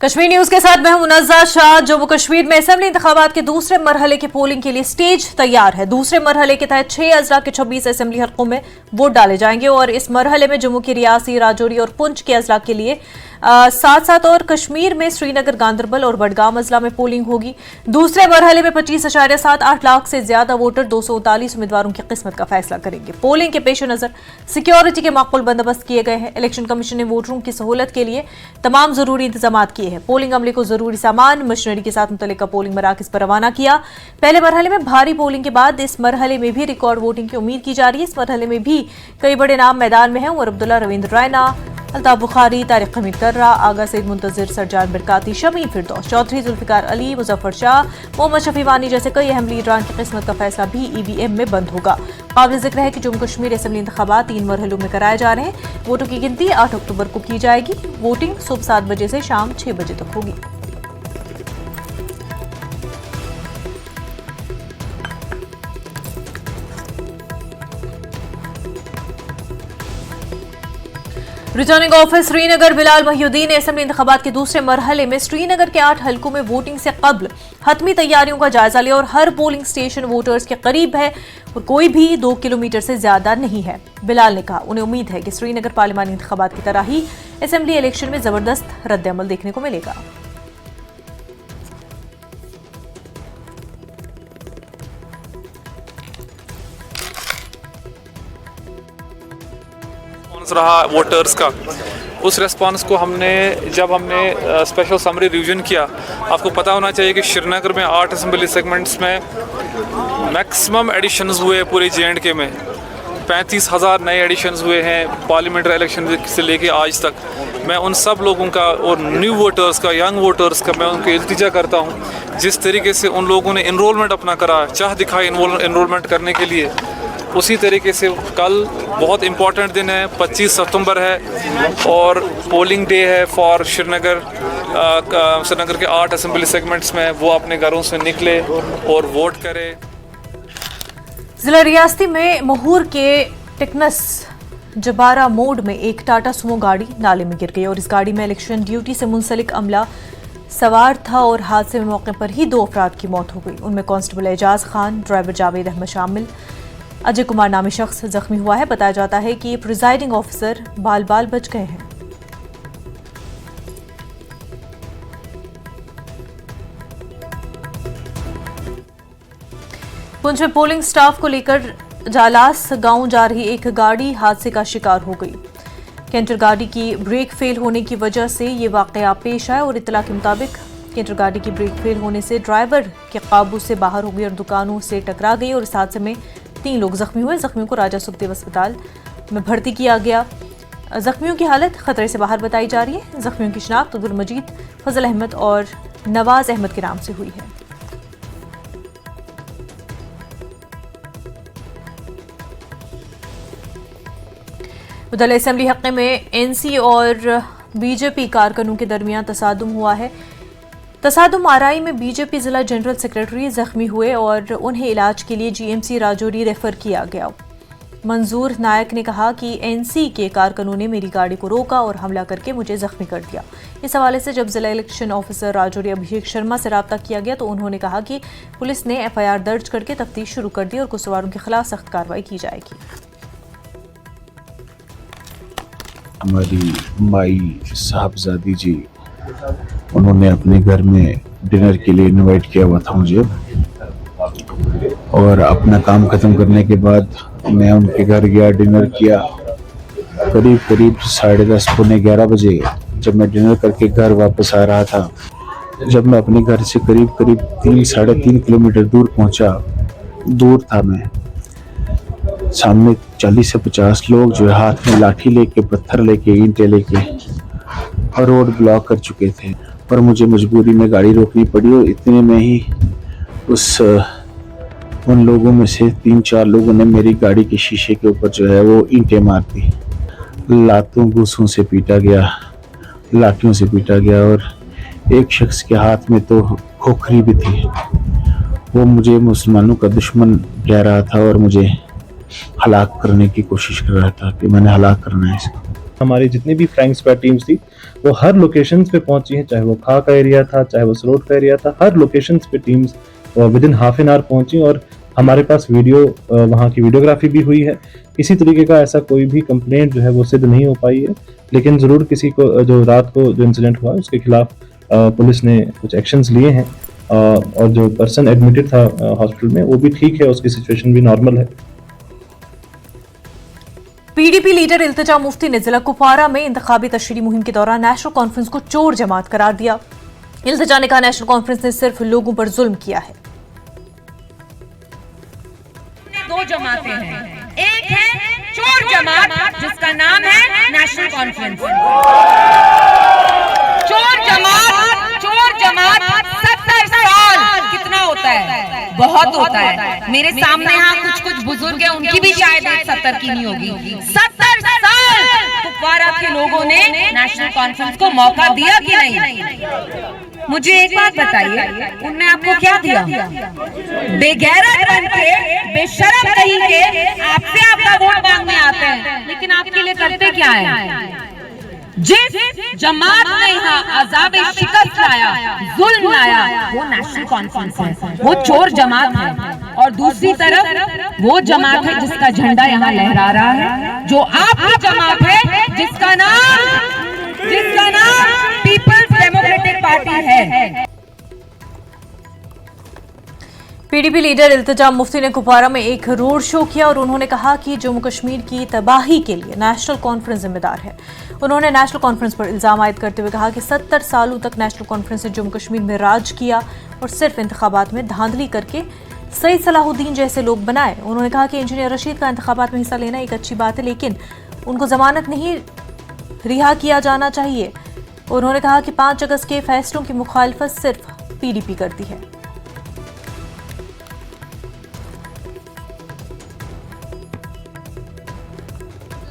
Kashmir news के साथ मैं हूं मुनज़्ज़ा शाह। जम्मू कश्मीर में असेंबली इंतखाबात के दूसरे मरहले की पोलिंग के लिए स्टेज तैयार है। दूसरे मरहले के तहत 6 अजला के 26 असेंबली हलकों में वोट डाले जाएंगे और इस मरहले में जम्मू की रियासी, राजौरी और पुंछ के अजला के लिए साथ और कश्मीर में श्रीनगर, गांदरबल और बडगाम अजला में पोलिंग होगी। दूसरे मरहले में 25.78 लाख से ज्यादा वोटर 239 उम्मीदवारों की किस्मत का फैसला करेंगे। पोलिंग के पेश नजर सिक्योरिटी के माकूल बंदोबस्त किए गए हैं। इलेक्शन कमीशन ने वोटरों की सहूलत के लिए तमाम जरूरी इंतजाम किए हैं। पोलिंग अमले को जरूरी सामान, मशीनरी के साथ मुतल्लिका पोलिंग मराकज पर रवाना किया। पहले मरहले में भारी पोलिंग के बाद इस मरहले में भी रिकॉर्ड वोटिंग की उम्मीद की जा रही है। इस मरहले में भी कई बड़े नाम मैदान में हैं। उमर अब्दुल्ला, रविंद्र रैना, अल्ताफ बुखारी, तारिक हमीद कर्रा, आगा सईद मुंतजिर, सरजान बिरकाती, शमी फिरदौस चौधरी, जुल्फिकार अली, मुजफ्फर शाह, मोहम्मद शफी वानी जैसे कई अहम लीडरान की किस्मत का फैसला भी ईवीएम में बंद होगा। काबिल जिक्र है कि जम्मू कश्मीर असेंबली इंतखाबात 3 मरहलों में कराए जा रहे हैं। वोटों की गिनती 8 अक्टूबर को की जाएगी। वोटिंग सुबह 7 बजे से शाम 6 बजे तक होगी। रिटर्निंग ऑफिसर श्रीनगर बिलाल महिउद्दीन ने असेंबली इंतखाबात के दूसरे मरहले में श्रीनगर के 8 हलकों में वोटिंग से कब्ल हतमी तैयारियों का जायजा लिया और हर पोलिंग स्टेशन वोटर्स के करीब है और कोई भी 2 किलोमीटर से ज्यादा नहीं है। बिलाल ने कहा उन्हें उम्मीद है कि श्रीनगर पार्लिमानी इंतखाबात की तरह ही असेंबली इलेक्शन में जबरदस्त रद्द-ए-अमल देखने को मिलेगा। रहा वोटर्स का, उस रिस्पांस को जब हमने स्पेशल समरी रिवीजन किया, आपको पता होना चाहिए कि श्रीनगर में 8 असेंबली सेगमेंट्स में मैक्सिमम एडिशंस हुए पूरे JNK में। 35,000 नए एडिशंस हुए हैं पार्लियामेंट्री इलेक्शन से लेके आज तक। मैं उन सब लोगों का और न्यू वोटर्स का, यंग वोटर्स का मैं उनको इल्तिजा करता हूँ, जिस तरीके से उन लोगों ने इनरोलमेंट अपना करा, चाह दिखाई इनरोलमेंट करने के लिए, उसी तरीके से कल बहुत इम्पॉर्टेंट दिन है, 25 सितंबर है और पोलिंग डे है फॉर श्रीनगर के 8 असेंबली सेगमेंट्स में। वो अपने घरों से निकले और वोट करें। जिला रियासती में महूर के टिकनस जबारा मोड़ में एक टाटा सुमो गाड़ी नाले में गिर गई और इस गाड़ी में इलेक्शन ड्यूटी से मुंसलिक अमला सवार था और हादसे में मौके पर ही 2 अफराद की मौत हो गई। उनमें कांस्टेबल एजाज खान, ड्राइवर जावेद अहमद शामिल। अजय कुमार नामी शख्स जख्मी हुआ है। बताया जाता है कि प्रिजाइडिंग ऑफिसर बाल बाल बच गए हैं। पुंछ में पोलिंग स्टाफ को लेकर जालास गांव जा रही एक गाड़ी हादसे का शिकार हो गई। कैंटर गाड़ी की ब्रेक फेल होने की वजह से ये वाकया पेश आया और इत्तला के मुताबिक कैंटर गाड़ी की ब्रेक फेल होने से ड्राइवर के काबू से बाहर हो गई और दुकानों से टकरा गई और इस हादसे में 3 लोग जख्मी हुए। जख्मियों को राजा सुखदेव अस्पताल में भर्ती किया गया। जख्मियों की हालत खतरे से बाहर बताई जा रही है। जख्मियों की शिनाख्त अब्दुल मजीद, फजल अहमद और नवाज अहमद के नाम से हुई है। उधर असेंबली हल्के में NC और BJP कारकुनों के दरमियान तसादुम हुआ है। तसादुम आराई में BJP जिला जनरल सेक्रेटरी जख्मी हुए और उन्हें इलाज के लिए GMC राजौरी रेफर किया गया। मंजूर नायक ने कहा कि NC के कारकुनों ने मेरी गाड़ी को रोका और हमला करके मुझे जख्मी कर दिया। इस हवाले से जब जिला इलेक्शन ऑफिसर राजौरी अभिषेक शर्मा से रब्ता किया गया तो उन्होंने कहा कि पुलिस ने FIR दर्ज करके तफ्तीश शुरू कर दी और कसूरवारों के खिलाफ सख्त कार्रवाई की जाएगी। हमारी माई साहबजादी जी, उन्होंने अपने घर में डिनर के लिए इनवाइट किया हुआ था मुझे और अपना काम ख़त्म करने के बाद मैं उनके घर गया, डिनर किया। करीब 10:30 पौने 11 बजे जब मैं डिनर करके घर वापस आ रहा था, जब मैं अपने घर से करीब 3-3.5 किलोमीटर दूर पहुंचा, दूर था मैं, सामने 40 से 50 लोग जो हाथ में लाठी लेके, पत्थर लेके, ईंटें लेके और रोड ब्लॉक कर चुके थे और मुझे मजबूरी में गाड़ी रोकनी पड़ी और इतने में ही उन लोगों में से 3-4 लोगों ने मेरी गाड़ी के शीशे के ऊपर जो है वो ईंटें मार दी। लातों घूसों से पीटा गया, लाठियों से पीटा गया और एक शख्स के हाथ में तो खोखरी भी थी। वो मुझे मुसलमानों का दुश्मन कह रहा था और मुझे हलाक करने की कोशिश कर रहा था कि मैंने हलाक करना है इसको। हमारी जितनी भी फ्लाइंग स्क्वाड टीम्स थी वो हर लोकेशंस पे पहुंची हैं, चाहे वो खा का एरिया था, चाहे वो सरोड का एरिया था, हर लोकेशंस पे teams with in half an hour पहुंची और हमारे पास वीडियो वहाँ की वीडियोग्राफी भी हुई है। किसी तरीके का ऐसा कोई भी कंप्लेंट जो है वो सिद्ध नहीं हो पाई है, लेकिन ज़रूर किसी को जो रात को जो इंसिडेंट हुआ उसके खिलाफ पुलिस ने कुछ एक्शंस लिए हैं और जो पर्सन एडमिटेड था हॉस्पिटल में वो भी ठीक है, उसकी सिचुएशन भी नॉर्मल है। पीडीपी लीडर इल्तिजा मुफ्ती ने जिला कुपवारा में इंतखाबी तशरीह मुहिम के दौरान नेशनल कॉन्फ्रेंस को चोर जमात करार दिया। इल्तिजा ने कहा नेशनल कॉन्फ्रेंस ने सिर्फ लोगों पर जुल्म किया है। दो जमातें हैं, एक है चोर जमात जिसका नाम है नेशनल कॉन्फ्रेंस। चोर जमात 70 साल कितना होता है? बहुत होता है। मेरे सामने यहाँ कुछ बुजुर्ग हैं, उनकी भी शायद 70 की नहीं होगी। 70 साल कुपवारा के लोगों ने नेशनल कॉन्फ्रेंस को मौका दिया कि नहीं? मुझे एक बात बताइए, उनने आपको क्या दिया? बेगैरत बन के, बेशरम कहीं के आपसे आपका वोट मांगने आते हैं, लेकिन आपके लिए करते क्या है? जिस जमात ने यहाँ अज़ाब शिकस्त लाया, जुल्म लाया, वो नेशनल कॉन्फ्रेंस है, वो चोर जमात है। और दूसरी तरफ वो जमात है जिसका झंडा यहाँ लहरा रहा है, जो आपकी जमात है, जिसका नाम पीपल्स डेमोक्रेटिक पार्टी है। पीडीपी लीडर इल्तिजा मुफ्ती ने कुपवारा में एक रोड शो किया और उन्होंने कहा कि जम्मू कश्मीर की तबाही के लिए नेशनल कॉन्फ्रेंस जिम्मेदार है। उन्होंने नेशनल कॉन्फ्रेंस पर इल्जाम आयद करते हुए कहा कि 70 सालों तक नेशनल कॉन्फ्रेंस ने जम्मू कश्मीर में राज किया और सिर्फ इंतखाबात में धांधली करके सईद सलाहुद्दीन जैसे लोग बनाए। उन्होंने कहा कि इंजीनियर रशीद का इंतखाबात में हिस्सा लेना एक अच्छी बात है, लेकिन उनको जमानत नहीं रिहा किया जाना चाहिए। उन्होंने कहा कि 5 अगस्त के फैसलों की मुखालफत सिर्फ पीडीपी करती है।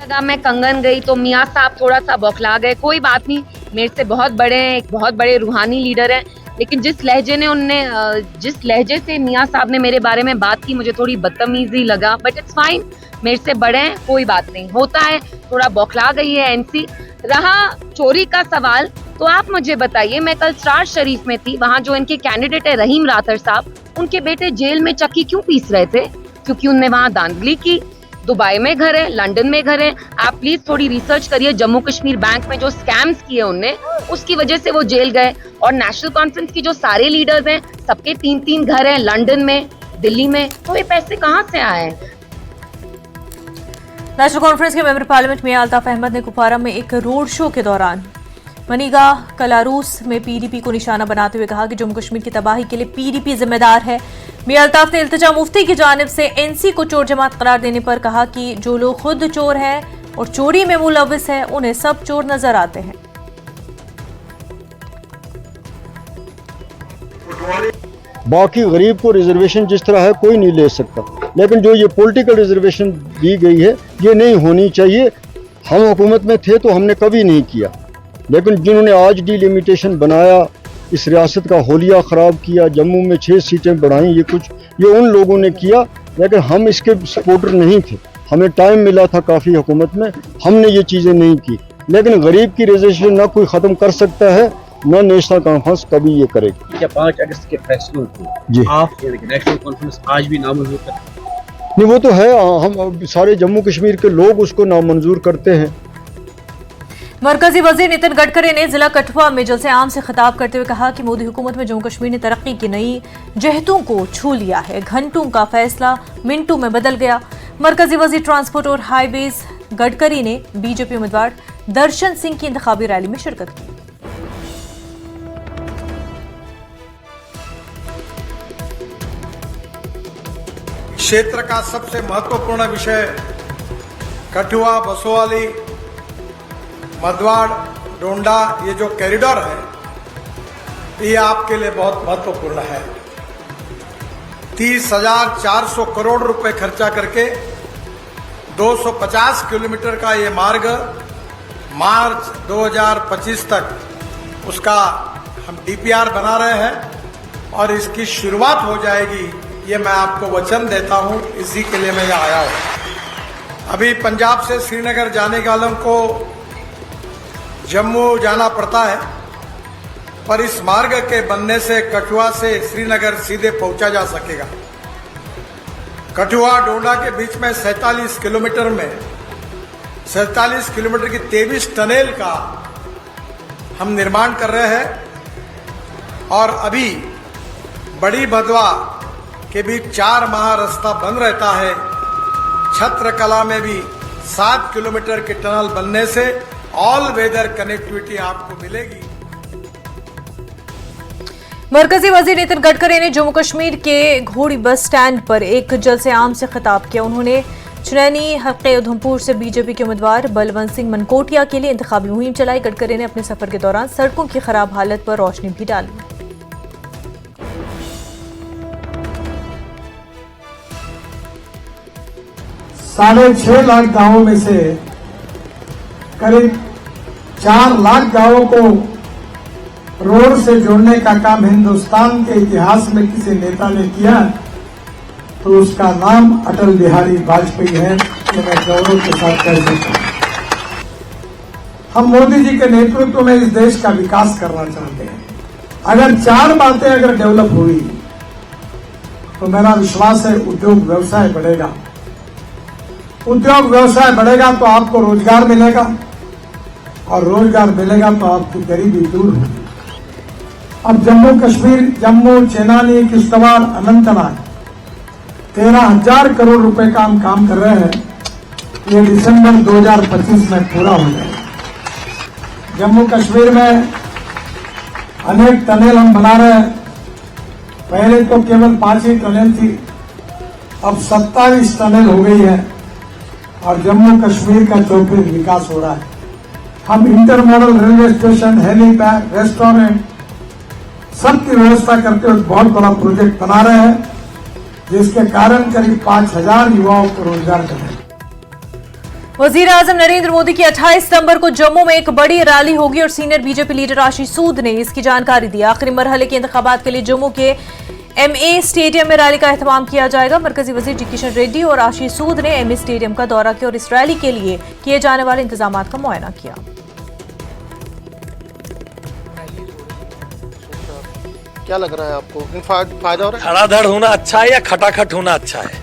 लगा मैं कंगन गई तो मियाँ साहब थोड़ा सा बौखला गए। कोई बात नहीं, मेरे से बहुत बड़े हैं, एक बहुत बड़े रूहानी लीडर हैं, लेकिन जिस लहजे से मियाँ साहब ने मेरे बारे में बात की मुझे थोड़ी बदतमीजी लगा। बट इट्स फाइन, मेरे से बड़े हैं, कोई बात नहीं, होता है, थोड़ा बौखला गई है एनसी। रहा चोरी का सवाल, तो आप मुझे बताइए, मैं कल स्टार शरीफ में थी, वहाँ जो इनके कैंडिडेट है रहीम राथर साहब, उनके बेटे जेल में चक्की क्यों पीस रहे थे? क्योंकि उनने वहाँ धांधली की। दुबई में घर है, लंदन में घर है, आप प्लीज थोड़ी रिसर्च करिए। जम्मू कश्मीर बैंक में जो स्कैम्स किए उनने, उसकी वजह से वो जेल गए। और नेशनल कॉन्फ्रेंस की जो सारे लीडर्स हैं, सबके 3-3 घर हैं, लंदन में, दिल्ली में, तो ये पैसे कहाँ से आए? नेशनल कॉन्फ्रेंस के मेंबर पार्लियामेंट मियां अल्ताफ अहमद ने कुपवारा में एक रोड शो के दौरान मनीगा कलारूस में पीडीपी को निशाना बनाते हुए कहा कि जम्मू कश्मीर की तबाही के लिए पीडीपी जिम्मेदार है। मियां अल्ताफ ने इल्तिजा मुफ्ती की जानिब से एनसी को चोर जमात करार देने पर कहा कि जो लोग खुद चोर हैं और चोरी में मुलविस है, उन्हें सब चोर नजर आते हैं। बाकी गरीब को रिजर्वेशन जिस तरह है कोई नहीं ले सकता, लेकिन जो ये पॉलिटिकल रिजर्वेशन दी गई है ये नहीं होनी चाहिए। हम हुकूमत में थे तो हमने कभी नहीं किया, लेकिन जिन्होंने आज डिलिमिटेशन बनाया, इस रियासत का होलिया ख़राब किया, जम्मू में 6 सीटें बढ़ाई, ये उन लोगों ने किया, लेकिन हम इसके सपोर्टर नहीं थे। हमें टाइम मिला था काफ़ी हुकूमत में, हमने ये चीज़ें नहीं की। लेकिन गरीब की रिजर्वेशन ना कोई ख़त्म कर सकता है, ना नेशनल कॉन्फ्रेंस कभी ये करेगी। क्या 5 अगस्त के फैसलों को जी आप नेशनल कॉन्फ्रेंस आज भी नामंजूर करते हैं? नहीं, वो तो है, हम सारे जम्मू कश्मीर के लोग उसको नामंजूर करते हैं। मरकजी वजीर नितिन गडकरी ने जिला कठुआ में जलसे आम से खिताब करते हुए कहा कि मोदी हुकूमत में जम्मू कश्मीर ने तरक्की की नई जहतों को छू लिया है। घंटों का फैसला मिनटों में बदल गया। मरकजी वजीर ट्रांसपोर्ट और हाईवेज गडकरी ने बीजेपी उम्मीदवार दर्शन सिंह की इंतखाबी रैली में शिरकत की। क्षेत्र का सबसे महत्वपूर्ण विषय कठुआ, बसोवाली, मदवाड़, डोंडा, ये जो कॉरिडोर है ये आपके लिए बहुत महत्वपूर्ण है। 30,400 करोड़ रुपए खर्चा करके 250 किलोमीटर का ये मार्ग मार्च 2025 तक उसका हम डीपीआर बना रहे हैं और इसकी शुरुआत हो जाएगी, ये मैं आपको वचन देता हूं। इसी के लिए मैं यहाँ आया हूं। अभी पंजाब से श्रीनगर जाने वालों को जम्मू जाना पड़ता है, पर इस मार्ग के बनने से कठुआ से श्रीनगर सीधे पहुंचा जा सकेगा। कठुआ डोडा के बीच में 47 किलोमीटर में 47 किलोमीटर की 23 टनल का हम निर्माण कर रहे हैं और अभी बड़ी भदवा के बीच 4 माह रास्ता बंद रहता है। छत्रकला में भी 7 किलोमीटर की टनल बनने से ऑल वेदर कनेक्टिविटी आपको मिलेगी। मरकजी वजीर नितिन गडकरी ने जम्मू कश्मीर के घोड़ी बस स्टैंड पर एक जलसे आम से खिताब किया। उन्होंने चुनैनी हल्के उधमपुर से बीजेपी के उम्मीदवार बलवंत सिंह मनकोटिया के लिए इंतखाबी मुहिम चलाई। गडकरी ने अपने सफर के दौरान सड़कों की खराब हालत पर रोशनी भी डाली। 6.5 लाख गांवों में से करीब 4 लाख गांवों को रोड से जोड़ने का काम हिंदुस्तान के इतिहास में किसी नेता ने किया तो उसका नाम अटल बिहारी वाजपेयी है। ये मैं गौरव के साथ कह सकता हूं। हम मोदी जी के नेतृत्व में इस देश का विकास करना चाहते हैं। अगर 4 बातें अगर डेवलप हुई तो मेरा विश्वास है उद्योग व्यवसाय बढ़ेगा। उद्योग व्यवसाय बढ़ेगा तो आपको रोजगार मिलेगा और रोजगार मिलेगा तो आपकी गरीबी दूर होगी। अब जम्मू कश्मीर, जम्मू, चेनानी, किश्तवाड़, अनंतनाग 13,000 करोड़ रुपए का हम काम कर रहे हैं। ये दिसंबर 2025 में पूरा हो जाएगा। जम्मू कश्मीर में अनेक टनल हम बना रहे हैं। पहले तो केवल 5 ही टनल थी, अब 27 टनल हो गई है और जम्मू कश्मीर का चौपट विकास हो रहा है। हम intermodal railway station, helipad, restaurant सबकी व्यवस्था करते हुए बहुत बड़ा प्रोजेक्ट बना रहे हैं, जिसके कारण करीब 5,000 युवाओं को रोजगार मिलेगा। वजीर आजम नरेंद्र मोदी की 28 सितंबर को जम्मू में एक बड़ी रैली होगी और सीनियर बीजेपी लीडर आशीष सूद ने इसकी जानकारी दी। आखिरी मरहले के इंतखाबात के लिए जम्मू के एमए स्टेडियम में रैली का एहतमाम किया जाएगा। मरकजी वजीर जी किशन रेड्डी और आशीष सूद ने एमए स्टेडियम का दौरा किया और इस रैली के लिए किए जाने वाले इंतजाम का मुआयना किया। क्या लग रहा है आपको, फायदा हो रहा है? धड़ाधड़ होना अच्छा है या खटाखट होना अच्छा है?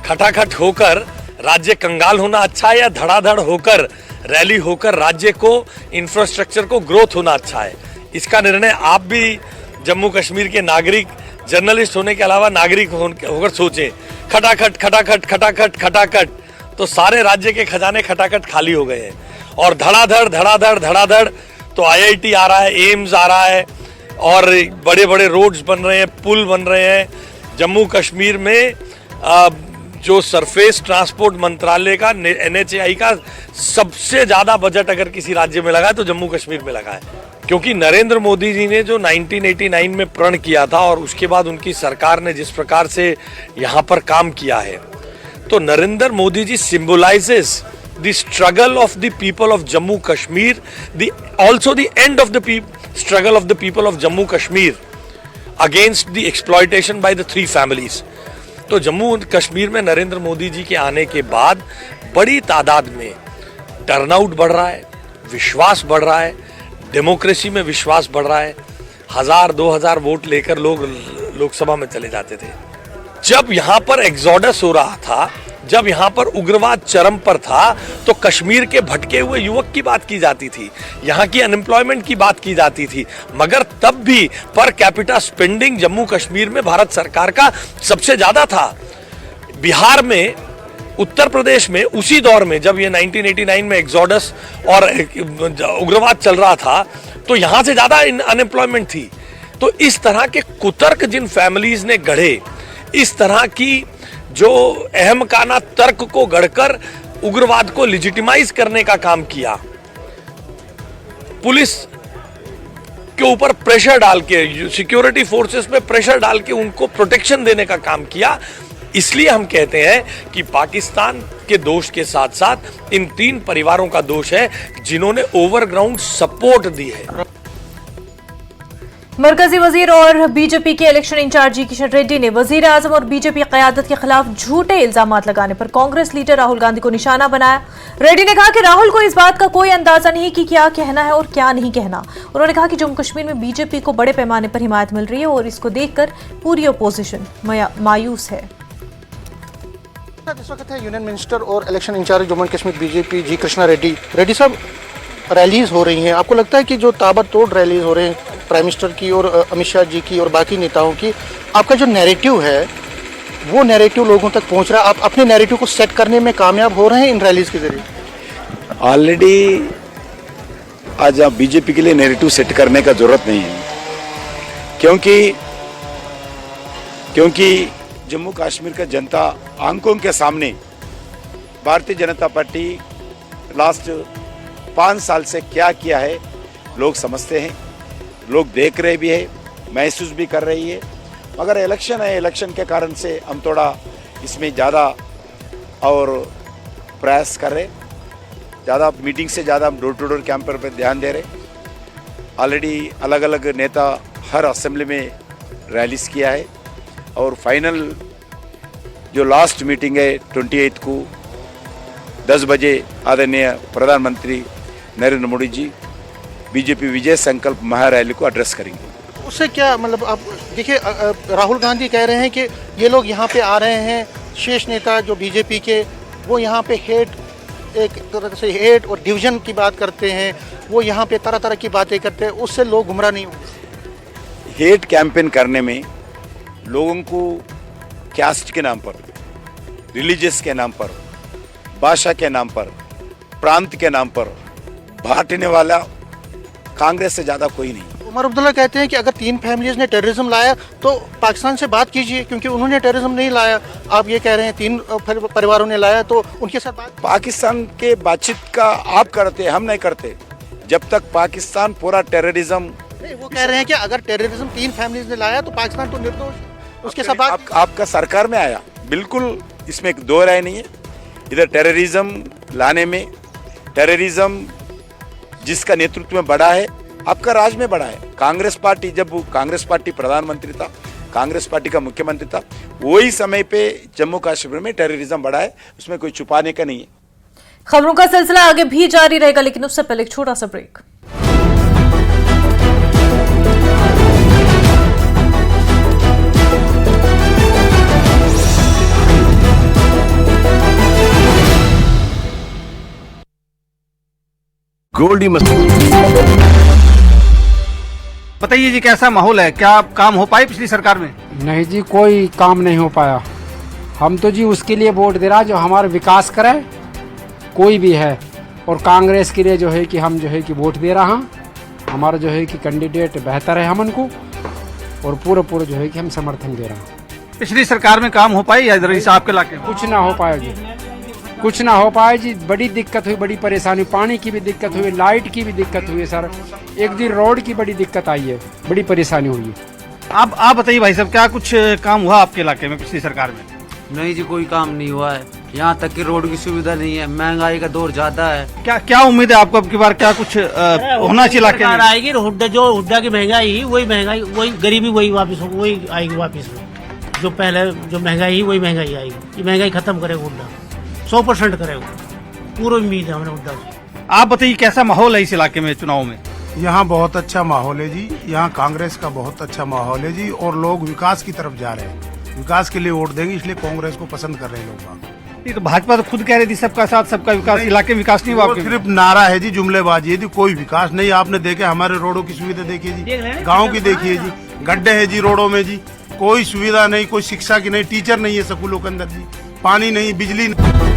खटाखट होकर राज्य कंगाल होना अच्छा है या धड़ाधड़ होकर रैली होकर राज्य को, इंफ्रास्ट्रक्चर को ग्रोथ होना अच्छा है? इसका निर्णय आप भी जम्मू कश्मीर के नागरिक, जर्नलिस्ट होने के अलावा नागरिक होकर सोचें। खटाखट खटाखट खटाखट खटाखट तो सारे राज्य के खजाने खटाखट खाली हो गए हैं। और धड़ाधड़ धड़ाधड़ धड़ाधड़ तो IIT आ रहा है, एम्स आ रहा है और बड़े बड़े रोड्स बन रहे हैं, पुल बन रहे हैं। जम्मू कश्मीर में जो सरफेस ट्रांसपोर्ट मंत्रालय का, NHAI का सबसे ज़्यादा बजट अगर किसी राज्य में लगा है तो जम्मू कश्मीर में लगा है। क्योंकि नरेंद्र मोदी जी ने जो 1989 में प्रण किया था और उसके बाद उनकी सरकार ने जिस प्रकार से यहाँ पर काम किया है, तो Narendra Modi ji symbolizes the struggle of the people of Jammu Kashmir, also the end of the struggle of the people of Jammu Kashmir against the exploitation by the 3 families. तो जम्मू कश्मीर में नरेंद्र मोदी जी के आने के बाद बड़ी तादाद में टर्नआउट बढ़ रहा है, विश्वास बढ़ रहा है, डेमोक्रेसी में विश्वास बढ़ रहा है। 1000-2000 वोट लेकर लोग लोकसभा में चले जाते थे। जब यहाँ पर एग्जोडस हो रहा था, जब यहाँ पर उग्रवाद चरम पर था, तो कश्मीर के भटके हुए युवक की बात की जाती थी, यहाँ की अनएम्प्लॉयमेंट की बात की जाती थी, मगर तब भी per capita spending Jammu Kashmir में भारत सरकार का सबसे ज्यादा था। बिहार में, उत्तर प्रदेश में उसी दौर में जब ये 1989 में एग्जोडस और उग्रवाद चल रहा था, तो यहाँ से ज्यादा अनएम्प्लॉयमेंट थी। तो इस तरह के कुतर्क जिन फैमिलीज ने गढ़े, इस तरह की जो अहमकाना तर्क को गढ़कर उग्रवाद को लेजिटिमाइज करने का काम किया, पुलिस के ऊपर प्रेशर डाल के, सिक्योरिटी फोर्सेस पे प्रेशर डाल के उनको प्रोटेक्शन देने का काम किया। इसलिए हम कहते हैं कि पाकिस्तान के दोष के साथ साथ इन 3 परिवारों का दोष है जिन्होंने ओवरग्राउंड सपोर्ट दी है। मरकजी वजीर और बीजेपी के इलेक्शन इंचार्ज जी किशन रेड्डी ने वजीर आजम और बीजेपी क़यादत के खिलाफ झूठे इल्जाम लगाने पर कांग्रेस लीडर राहुल गांधी को निशाना बनाया। रेड्डी ने कहा कि राहुल को इस बात का कोई अंदाजा नहीं कि क्या कहना है और क्या नहीं कहना। उन्होंने कहा कि जम्मू कश्मीर में बीजेपी को बड़े पैमाने पर हिमायत मिल रही है और इसको देखकर पूरी अपोजिशन मायूस है। इस वक्त है यूनियन मिनिस्टर और election incharge Jammu and Kashmir BJP G Krishna Reddy. Reddy साहब, रैलीज हो रही हैं, आपको लगता है कि जो ताबड़तोड़ रैलीज हो रहे हैं प्राइम मिनिस्टर की और अमित शाह जी की और बाकी नेताओं की, आपका जो नैरेटिव है वो नैरेटिव लोगों तक पहुंच रहा है? आप अपने नैरेटिव को सेट करने में कामयाब हो रहे हैं इन रैलीज के जरिए? ऑलरेडी आज आप बीजेपी के लिए नैरेटिव सेट करने का जरूरत नहीं है, क्योंकि जम्मू कश्मीर का जनता आंखों के सामने भारतीय जनता पार्टी लास्ट 5 साल से क्या किया है लोग समझते हैं, लोग देख रहे भी है, महसूस भी कर रही है। मगर इलेक्शन है, इलेक्शन के कारण से हम थोड़ा इसमें ज़्यादा और प्रयास कर रहे, ज़्यादा मीटिंग से ज़्यादा हम डोर टू डोर कैंपेन पर ध्यान दे रहे। ऑलरेडी अलग अलग नेता हर असेंबली में रैलीज किया है और फाइनल जो लास्ट मीटिंग है 28 को 10 बजे आदरणीय प्रधानमंत्री नरेंद्र मोदी जी बीजेपी विजय संकल्प महारैली को एड्रेस करेंगे। उससे क्या मतलब, आप देखिए राहुल गांधी कह रहे हैं कि ये लोग यहाँ पे आ रहे हैं, शीर्ष नेता जो बीजेपी के वो यहाँ पे एक तरह से हेट और डिवीजन की बात करते हैं, वो यहाँ पे तरह तरह की बातें करते हैं, उससे लोग गुमराह नहीं होंगे। हेट कैंपेन करने में लोगों को कास्ट के नाम पर, रिलीजियस के नाम पर, भाषा के नाम पर, प्रांत के नाम पर बांटने वाला कांग्रेस से ज्यादा कोई नहीं। उमर अब्दुल्ला कहते हैं कि अगर 3 फैमिलीज ने टेररिज्म लाया तो पाकिस्तान से बात कीजिए, क्योंकि उन्होंने टेररिज्म नहीं लाया। आप ये कह रहे हैं 3 परिवारों ने लाया, तो उनके साथ बात। पाकिस्तान के बातचीत का आप करते, हम नहीं करते। जब तक पाकिस्तान पूरा टेररिज्म नहीं, वो कह रहे हैं कि अगर टेररिज्म 3 फैमिलीज ने लाया तो पाकिस्तान तो निर्दोष, उसके साथ बात। आपका सरकार में आया, बिल्कुल इसमें दो राय नहीं है। इधर टेररिज्म लाने में, टेररिज्म जिसका नेतृत्व में बढ़ा है आपका राज में बढ़ा है। कांग्रेस पार्टी, जब कांग्रेस पार्टी प्रधानमंत्री था, कांग्रेस पार्टी का मुख्यमंत्री था, वही समय पे जम्मू कश्मीर में टेररिज्म बढ़ा है, उसमें कोई छुपाने का नहीं है। खबरों का सिलसिला आगे भी जारी रहेगा, लेकिन उससे पहले एक छोटा सा ब्रेक। गोल्डी बताइए जी, कैसा माहौल है? क्या काम हो पाए पिछली सरकार में? नहीं जी, कोई काम नहीं हो पाया। हम तो जी उसके लिए वोट दे रहा जो हमारा विकास करे, कोई भी है। और कांग्रेस के लिए जो है कि हम जो है कि वोट दे रहा हूँ, हमारा जो है कि कैंडिडेट बेहतर है हमन को, और पूरा जो है कि हम समर्थन दे रहा हूँ। पिछली सरकार में काम हो पाए या इस आपके इलाके में? कुछ ना हो पाया जी, कुछ ना हो पाया जी। बड़ी दिक्कत हुई, बड़ी परेशानी, पानी की भी दिक्कत हुई, लाइट की भी दिक्कत हुई है सर। एक दिन रोड की बड़ी दिक्कत आई है, बड़ी परेशानी हुई है। आप बताइए भाई साहब, क्या कुछ काम हुआ आपके इलाके में पिछली सरकार में? नहीं जी, कोई काम नहीं हुआ है। यहाँ तक कि रोड की सुविधा नहीं है, महंगाई का दौर ज्यादा है। क्या उम्मीद है आपको अब की बार? क्या कुछ होना चाहिए इलाके में? आएगी हुड्डा की महंगाई, वही गरीबी वही वापस वही आएगी वापस। जो पहले जो महंगाई ही वही महंगाई आएगी। ये महंगाई खत्म करेगा हुड्डा, 100% करेगा, पूरी उम्मीद है हमें हुड्डा से। आप बताइए कैसा माहौल है इस इलाके में चुनाव में? यहाँ बहुत अच्छा माहौल है जी, यहाँ कांग्रेस का बहुत अच्छा माहौल है जी, और लोग विकास की तरफ जा रहे हैं, विकास के लिए वोट देंगे, इसलिए कांग्रेस को पसंद कर रहे हैं लोग। ये तो भाजपा तो खुद कह रही थी सबका साथ सबका विकास, इलाके में विकास नहीं हुआ। सिर्फ नारा है जी, जुमलेबाजी है जी, कोई विकास नहीं। आपने देखे हमारे रोडों की सुविधा देखिए जी, गाँव की देखिए जी, गड्ढे है जी रोडों में जी, कोई सुविधा नहीं, कोई शिक्षा की नहीं, टीचर नहीं है स्कूलों के अंदर जी, पानी नहीं, बिजली नहीं।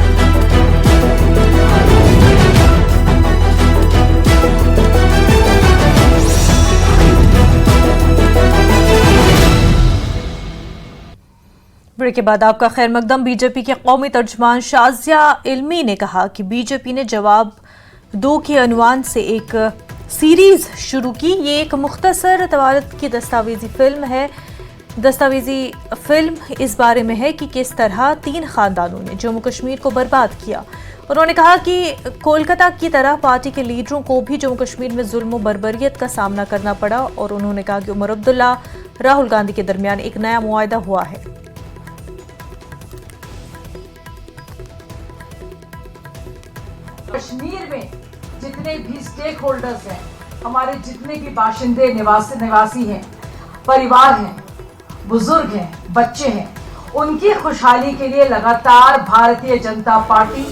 ब्रेक के बाद आपका खैर मकदम। बीजेपी के कौमी तर्जमान शाजिया इल्मी ने कहा कि बीजेपी ने जवाब 2 के अनुमान से एक सीरीज शुरू की। ये एक मुख्तसर तवारत की दस्तावेजी फिल्म है दस्तावेजी फिल्म इस बारे में है कि किस तरह 3 खानदानों ने जम्मू कश्मीर को बर्बाद किया। उन्होंने कहा कि कोलकाता की तरह पार्टी के लीडरों को भी जम्मू कश्मीर में जुल्म बर्बरियत का सामना करना पड़ा और उन्होंने कहा कि उमर अब्दुल्ला राहुल गांधी के दरमियान एक नया मुआहदा हुआ है। कश्मीर में जितने भी स्टेक होल्डर्स हैं, हमारे जितने भी बाशिंदे निवासी हैं, परिवार हैं, बुजुर्ग हैं, बच्चे हैं, उनकी खुशहाली के लिए लगातार भारतीय जनता पार्टी,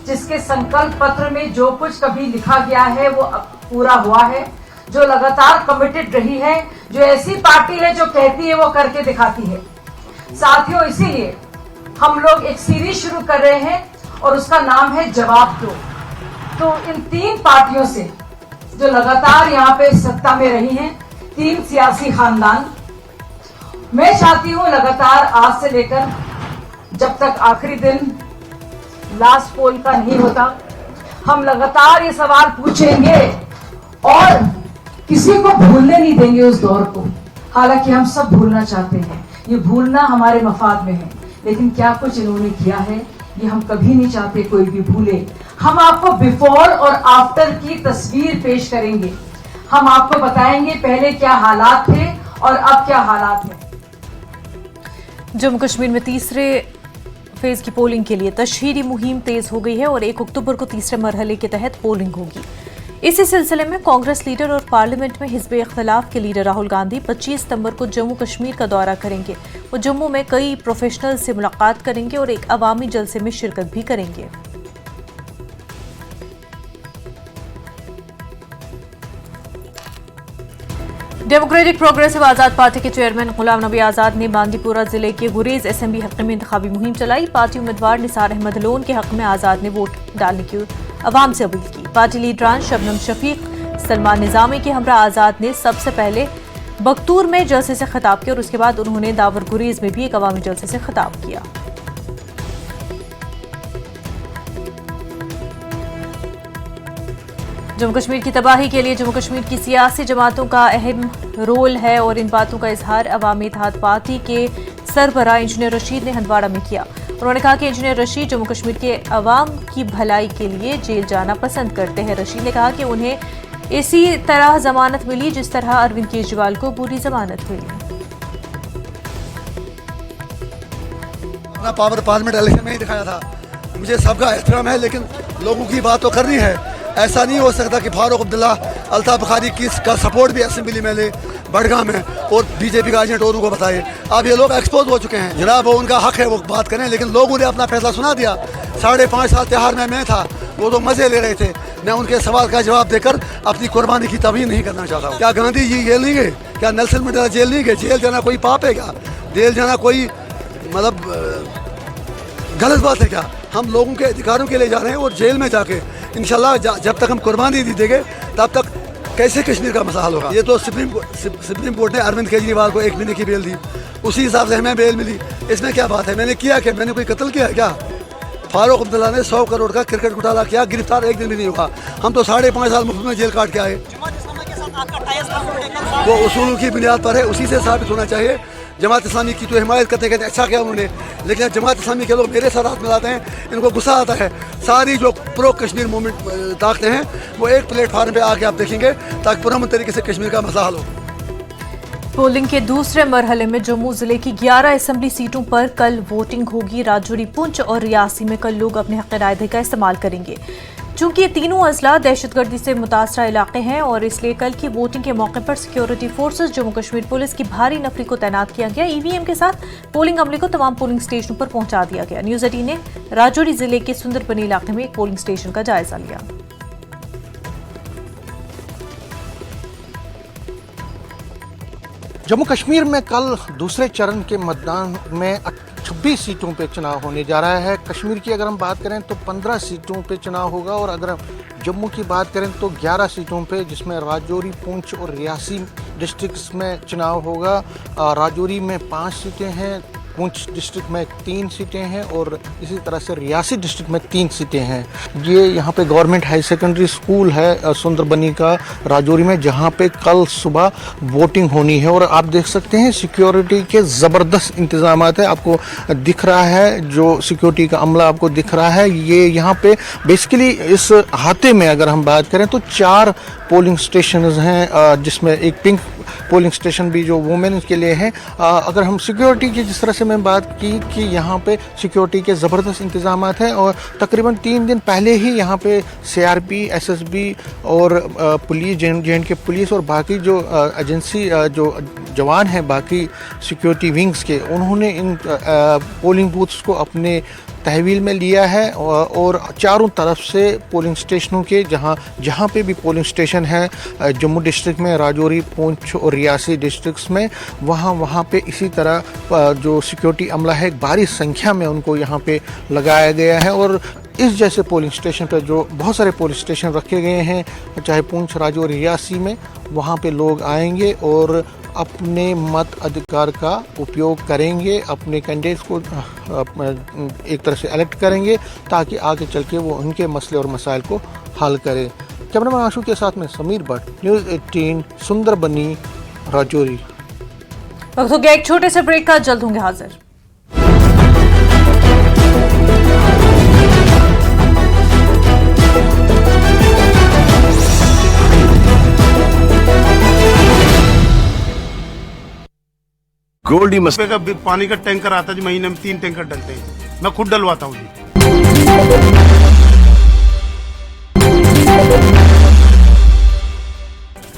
जिसके संकल्प पत्र में जो कुछ कभी लिखा गया है वो पूरा हुआ है, जो लगातार कमिटेड रही है, जो ऐसी पार्टी है जो कहती है वो करके दिखाती है। साथियों, इसीलिए हम लोग एक सीरीज शुरू कर रहे हैं और उसका नाम है जवाब दो। तो इन 3 पार्टियों से जो लगातार यहाँ पे सत्ता में रही हैं, 3 सियासी खानदान, मैं चाहती हूँ लगातार आज से लेकर जब तक आखिरी दिन लास्ट पोल का नहीं होता, हम लगातार ये सवाल पूछेंगे और किसी को भूलने नहीं देंगे उस दौर को। हालांकि हम सब भूलना चाहते हैं, ये भूलना हमारे मफाद में है, लेकिन क्या कुछ इन्होंने किया है ये हम कभी नहीं चाहते कोई भी भूले। हम आपको बिफोर और आफ्टर की तस्वीर पेश करेंगे। हम आपको बताएंगे पहले क्या हालात थे और अब क्या हालात हैं। जम्मू कश्मीर में तीसरे फेज की पोलिंग के लिए तशहीरी मुहिम तेज हो गई है और 1 अक्टूबर को तीसरे मरहले के तहत पोलिंग होगी। इसी सिलसिले में कांग्रेस लीडर और पार्लियामेंट में हिज़्ब इख्तिलाफ के लीडर राहुल गांधी 25 सितंबर को जम्मू कश्मीर का दौरा करेंगे। वो जम्मू में कई प्रोफेशनल से मुलाकात करेंगे और एक अवामी जलसे में शिरकत भी करेंगे। डेमोक्रेटिक प्रोग्रेसिव आजाद पार्टी के चेयरमैन गुलाम नबी आजाद ने बांदीपुरा जिले के गुरेज असेंबली हल्के में इंतखाबी मुहिम चलाई। पार्टी उम्मीदवार निसार अहमद लोन के हक में आजाद ने वोट डालने की अवाम से अपील की। पार्टी लीडरान शबनम शफीक, सलमान निजामी के हमरा आजाद ने सबसे पहले बख्तूर में जलसे से खिताब किया और उसके बाद उन्होंने दावर गुरेज में भी एक अवामी जलसे से खिताब किया। जम्मू कश्मीर की तबाही के लिए जम्मू कश्मीर की सियासी जमातों का अहम रोल है और इन बातों का इजहार अवामी इत्तेहाद पार्टी के सरबराह इंजीनियर रशीद ने हंदवाड़ा में किया। उन्होंने कहा कि इंजीनियर रशीद जम्मू कश्मीर के अवाम की भलाई के लिए जेल जाना पसंद करते हैं। रशीद ने कहा कि उन्हें इसी तरह जमानत मिली जिस तरह अरविंद केजरीवाल को पूरी जमानत मिली। अपना पावर पार्लियामेंट इलेक्शन में ही दिखाया था। मुझे सबका एहतराम है, लेकिन लोगों की बात तो करनी है। ऐसा नहीं हो सकता कि फारूक अब्दुल्ला, अल्ताफ बुखारी का सपोर्ट भी असेंबली में ले बड़गाम में और बीजेपी का एजेंट औरों को बताए। अब ये लोग एक्सपोज हो चुके हैं। जनाब, वो उनका हक है, वो बात करें, लेकिन लोगों ने अपना फैसला सुना दिया। 5.5 साल तिहाड़ में मैं था, वो तो मजे ले रहे थे। मैं उनके सवाल का जवाब देकर अपनी कुर्बानी की तवीह नहीं करना चाहता हूँ। क्या गांधी जी जेल नहीं गए? क्या नेल्सन मंडेला जेल नहीं गए? जेल जाना कोई पाप है क्या? जेल जाना कोई मतलब गलत बात है क्या? हम लोगों के अधिकारों के लिए जा रहे हैं और जेल में जाके इंशाल्लाह जब तक हम कुर्बानी नहीं देंगे तब तक कैसे कश्मीर का मसला हल होगा। ये तो सुप्रीम कोर्ट ने अरविंद केजरीवाल को 1 महीने की बेल दी, उसी हिसाब से हमें बेल मिली। इसमें क्या बात है? मैंने किया क्या? मैंने कोई कत्ल किया क्या? फारूक अब्दुल्ला ने 100 करोड़ का क्रिकेट घोटाला किया, गिरफ्तार 1 दिन भी नहीं हुआ। हम तो 5.5 साल मुफ्त में जेल काट के आए। वो उसूल की बुनियाद पर है, उसी से साबित होना चाहिए। जमात इस्लामी की तो हिमायत करते कहते अच्छा किया उन्होंने, लेकिन जमात इस्लामी के लोग मेरे साथ हाथ मिलाते हैं, इनको गुस्सा आता है। सारी जो प्रो कश्मीर मूवमेंट ताकते हैं वो एक प्लेटफार्म पे आके आप देखेंगे ताकि पुरअमन तरीके से कश्मीर का मसला हल हो। पोलिंग के दूसरे मरहले में जम्मू जिले की 11 असेंबली सीटों पर कल वोटिंग होगी। राजौरी, पुंछ और रियासी में कल लोग अपने हक राय का इस्तेमाल करेंगे। चूंकि ये तीनों अजला दहशतगर्दी से मुतासरा इलाके हैं और इसलिए कल की वोटिंग के मौके पर security forces, Jammu Kashmir police की भारी नफरी को तैनात किया गया। ईवीएम के साथ पोलिंग अमले को तमाम पोलिंग स्टेशनों पर पहुंचा दिया गया। न्यूज 18 ने राजौरी जिले के सुंदरबनी इलाके में एक पोलिंग स्टेशन का जायजा लिया। जम्मू कश्मीर में कल दूसरे चरण के मतदान में 26 सीटों पे चुनाव होने जा रहा है। कश्मीर की अगर हम बात करें तो 15 सीटों पे चुनाव होगा और अगर हम जम्मू की बात करें तो 11 सीटों पे, जिसमें राजौरी, पुंछ और रियासी डिस्ट्रिक्ट्स में चुनाव होगा। राजौरी में 5 सीटें हैं, पुंछ डिस्ट्रिक्ट में 3 सीटें हैं और इसी तरह से रियासी डिस्ट्रिक्ट में 3 सीटें हैं। ये यहाँ पे गवर्नमेंट हाई सेकेंडरी स्कूल है सुंदरबनी का राजौरी में, जहाँ पे कल सुबह वोटिंग होनी है। और आप देख सकते हैं सिक्योरिटी के ज़बरदस्त इंतजाम है, आपको दिख रहा है जो सिक्योरिटी का अमला आपको दिख रहा है। ये यहाँ पे बेसिकली इस हाते में अगर हम बात करें तो 4 पोलिंग स्टेशन हैं, जिसमें एक पिंक पोलिंग स्टेशन भी जो वुमेन के लिए है। अगर हम सिक्योरिटी की जिस तरह से मैं बात की कि यहाँ पे सिक्योरिटी के ज़बरदस्त इंतजाम हैं और तकरीबन 3 दिन पहले ही यहाँ पे CRP, SSB और पुलिस, JNK पुलिस और बाकी जो एजेंसी जो जवान हैं बाकी सिक्योरिटी विंग्स के, उन्होंने इन पोलिंग बूथ्स को अपने तहवील में लिया है और चारों तरफ से पोलिंग स्टेशनों के जहाँ पे भी पोलिंग स्टेशन है जम्मू डिस्ट्रिक्ट में, राजौरी, पुंछ और रियासी डिस्ट्रिक्ट्स में, वहाँ पे इसी तरह जो सिक्योरिटी अमला है भारी संख्या में उनको यहाँ पे लगाया गया है। और इस जैसे पोलिंग स्टेशन पर जो बहुत सारे पोलिंग स्टेशन रखे गए हैं, चाहे पुंछ, राजौरी, रियासी में, वहाँ पे लोग आएंगे और अपने मत अधिकार का उपयोग करेंगे, अपने कैंडिडेट्स को एक तरह से इलेक्ट करेंगे ताकि आगे चल के वो उनके मसले और मसाइल को हल करें। कैमरामैन आशु के साथ में समीर भट्ट, न्यूज़ 18, सुंदरबनी, राजौरी। वक्त हो गया एक छोटे से ब्रेक का, जल्द होंगे हाजिर। गोल्डी मसले का पानी का टैंकर आता है, महीने में 3 टैंकर डलते हैं, मैं खुद डलवाता हूँ जी।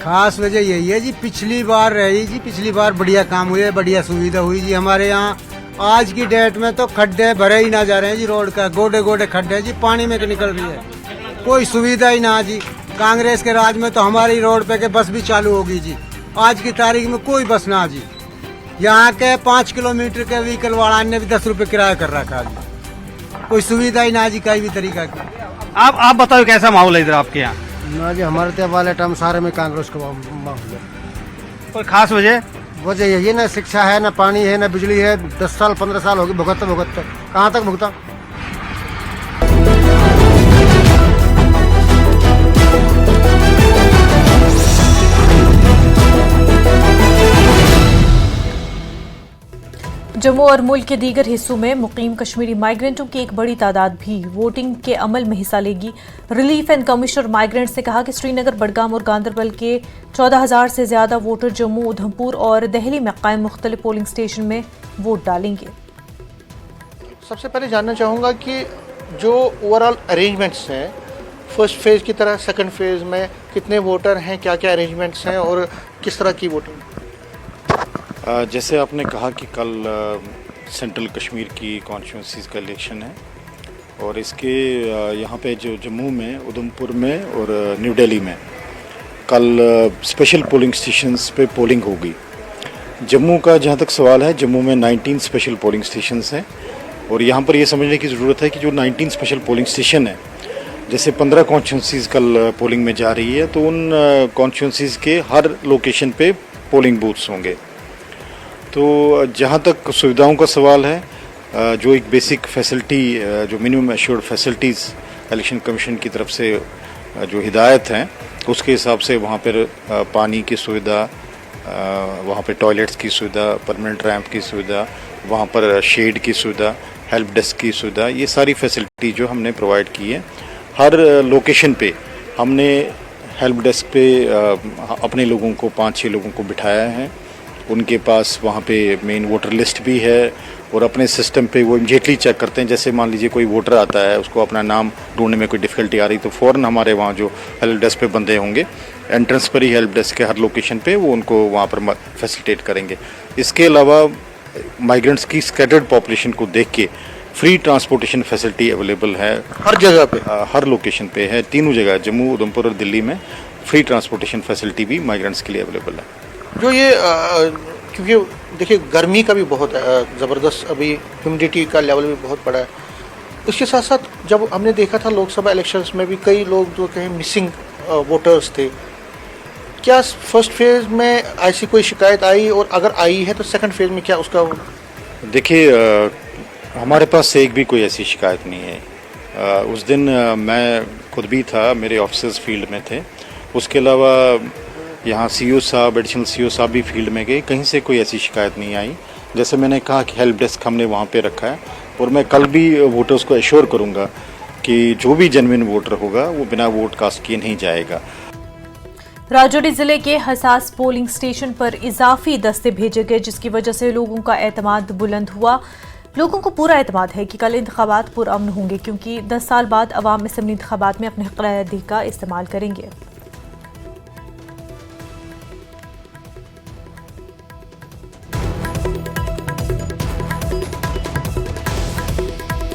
खास वजह यही है जी, पिछली बार रही जी, पिछली बार बढ़िया काम हुए, बढ़िया सुविधा हुई जी हमारे यहाँ। आज की डेट में तो खड्डे भरे ही ना जा रहे हैं जी, रोड का गोडे गोडे खड्डे हैं जी, पानी में निकल रही है, कोई सुविधा ही ना जी। कांग्रेस के राज में तो हमारी रोड पे के बस भी चालू होगी जी, आज की तारीख में कोई बस ना जी। यहाँ के 5 किलोमीटर के व्हीकल वाला ने भी 10 रुपए किराया कर रखा है, कोई सुविधा ही ना जी कहीं भी तरीका की। आप बताओ कैसा माहौल है इधर आपके यहाँ? ना जी, हमारे तो वाले टाइम सारे में कांग्रेस का माहौल है। कोई खास वजह यही है, ना शिक्षा है, ना पानी है, ना बिजली है। 10 साल 15 साल हो गए भुगतते कहाँ तक भुगता। जम्मू और मुल्क के दीगर हिस्सों में मुकीम कश्मीरी माइग्रेंटों की एक बड़ी तादाद भी वोटिंग के अमल में हिस्सा लेगी। रिलीफ एंड कमिश्नर माइग्रेंट्स ने कहा कि श्रीनगर, बडगाम और गांदरबल के 14,000 से ज्यादा वोटर जम्मू, उधमपुर और दिल्ली में कायम मुख्तलिफ पोलिंग स्टेशन में वोट डालेंगे। सबसे पहले जानना चाहूँगा कि जो ओवरऑल अरेंजमेंट्स हैं, फर्स्ट फेज़ की तरह सेकंड फेज़ में कितने वोटर हैं, क्या क्या अरेंजमेंट्स हैं और किस तरह की वोटिंग? जैसे आपने कहा कि कल सेंट्रल कश्मीर की कॉन्स्टिट्यूंसीज का इलेक्शन है और इसके यहाँ पे जो जम्मू में, उधमपुर में और न्यू दिल्ली में कल स्पेशल पोलिंग स्टेशंस पे पोलिंग होगी। जम्मू का जहाँ तक सवाल है, जम्मू में 19 स्पेशल पोलिंग स्टेशंस हैं और यहाँ पर ये समझने की ज़रूरत है कि जो 19 स्पेशल पोलिंग स्टेशन है, जैसे 15 कॉन्स्टिट्यूंसीज कल पोलिंग में जा रही है, तो उन कॉन्स्टिट्यूंसीज के हर लोकेशन पे पोलिंग बूथ्स होंगे। तो जहाँ तक सुविधाओं का सवाल है, जो एक बेसिक फैसिलिटी, जो minimum assured facilities election commission की तरफ से जो हिदायत हैं, उसके हिसाब से वहाँ पर पानी की सुविधा, वहाँ पे टॉयलेट्स की सुविधा, परमानेंट रैंप की सुविधा, वहाँ पर शेड की सुविधा, हेल्प डेस्क की सुविधा, ये सारी फैसिलिटी जो हमने प्रोवाइड की है। हर लोकेशन पे हमने हेल्प डेस्क पे अपने लोगों को 5-6 लोगों को बिठाया है। उनके पास वहाँ पे मेन वोटर लिस्ट भी है और अपने सिस्टम पे वो इमीडिएटली चेक करते हैं। जैसे मान लीजिए कोई वोटर आता है, उसको अपना नाम ढूंढने में कोई डिफ़िकल्टी आ रही, तो फ़ौरन हमारे वहाँ जो हेल्प डेस्क पे बंदे होंगे, एंट्रेंस पर ही हेल्प डेस्क के हर लोकेशन पे वो उनको वहाँ पर फैसिलिटेट करेंगे। इसके अलावा माइग्रेंट्स की स्कैटर्ड पॉपुलेशन को देख के फ्री ट्रांसपोर्टेशन फैसिलिटी अवेलेबल है हर जगह पे, हर लोकेशन पे है। तीनों जगह, जम्मू, उधमपुर और दिल्ली में फ्री ट्रांसपोर्टेशन फैसिलिटी भी माइग्रेंट्स के लिए अवेलेबल है। जो ये क्योंकि देखिए गर्मी का भी बहुत ज़बरदस्त, अभी ह्यूमिडिटी का लेवल भी बहुत बड़ा है। इसके साथ साथ जब हमने देखा था लोकसभा इलेक्शंस में भी कई लोग जो कहीं मिसिंग वोटर्स थे, क्या फर्स्ट फेज़ में ऐसी कोई शिकायत आई और अगर आई है तो सेकंड फेज़ में क्या उसका देखिए, हमारे पास से एक भी कोई ऐसी शिकायत नहीं है। उस दिन मैं खुद भी था, मेरे ऑफिसर्स फील्ड में थे। उसके अलावा यहाँ सीईओ साहब, एडिशनल सीईओ साहब भी फील्ड में गए, कहीं से कोई ऐसी शिकायत नहीं आई। जैसे मैंने कहा कि हेल्प डेस्क हमने वहाँ पे रखा है और मैं कल भी वोटर्स को एश्योर करूँगा कि जो भी जेन्युइन वोटर होगा वो बिना वोट कास्ट किए नहीं जाएगा। राजौरी जिले के हसास पोलिंग स्टेशन पर इजाफी दस्ते भेजे गए, जिसकी वजह से लोगों का एतमाद बुलंद हुआ। लोगों को पूरा एतमाद है कि कल इंतखाबात पुरअमन होंगे, क्योंकि 10 साल बाद अवाम असेंबली इंतखाबात में अपने हक़ का इस्तेमाल करेंगे।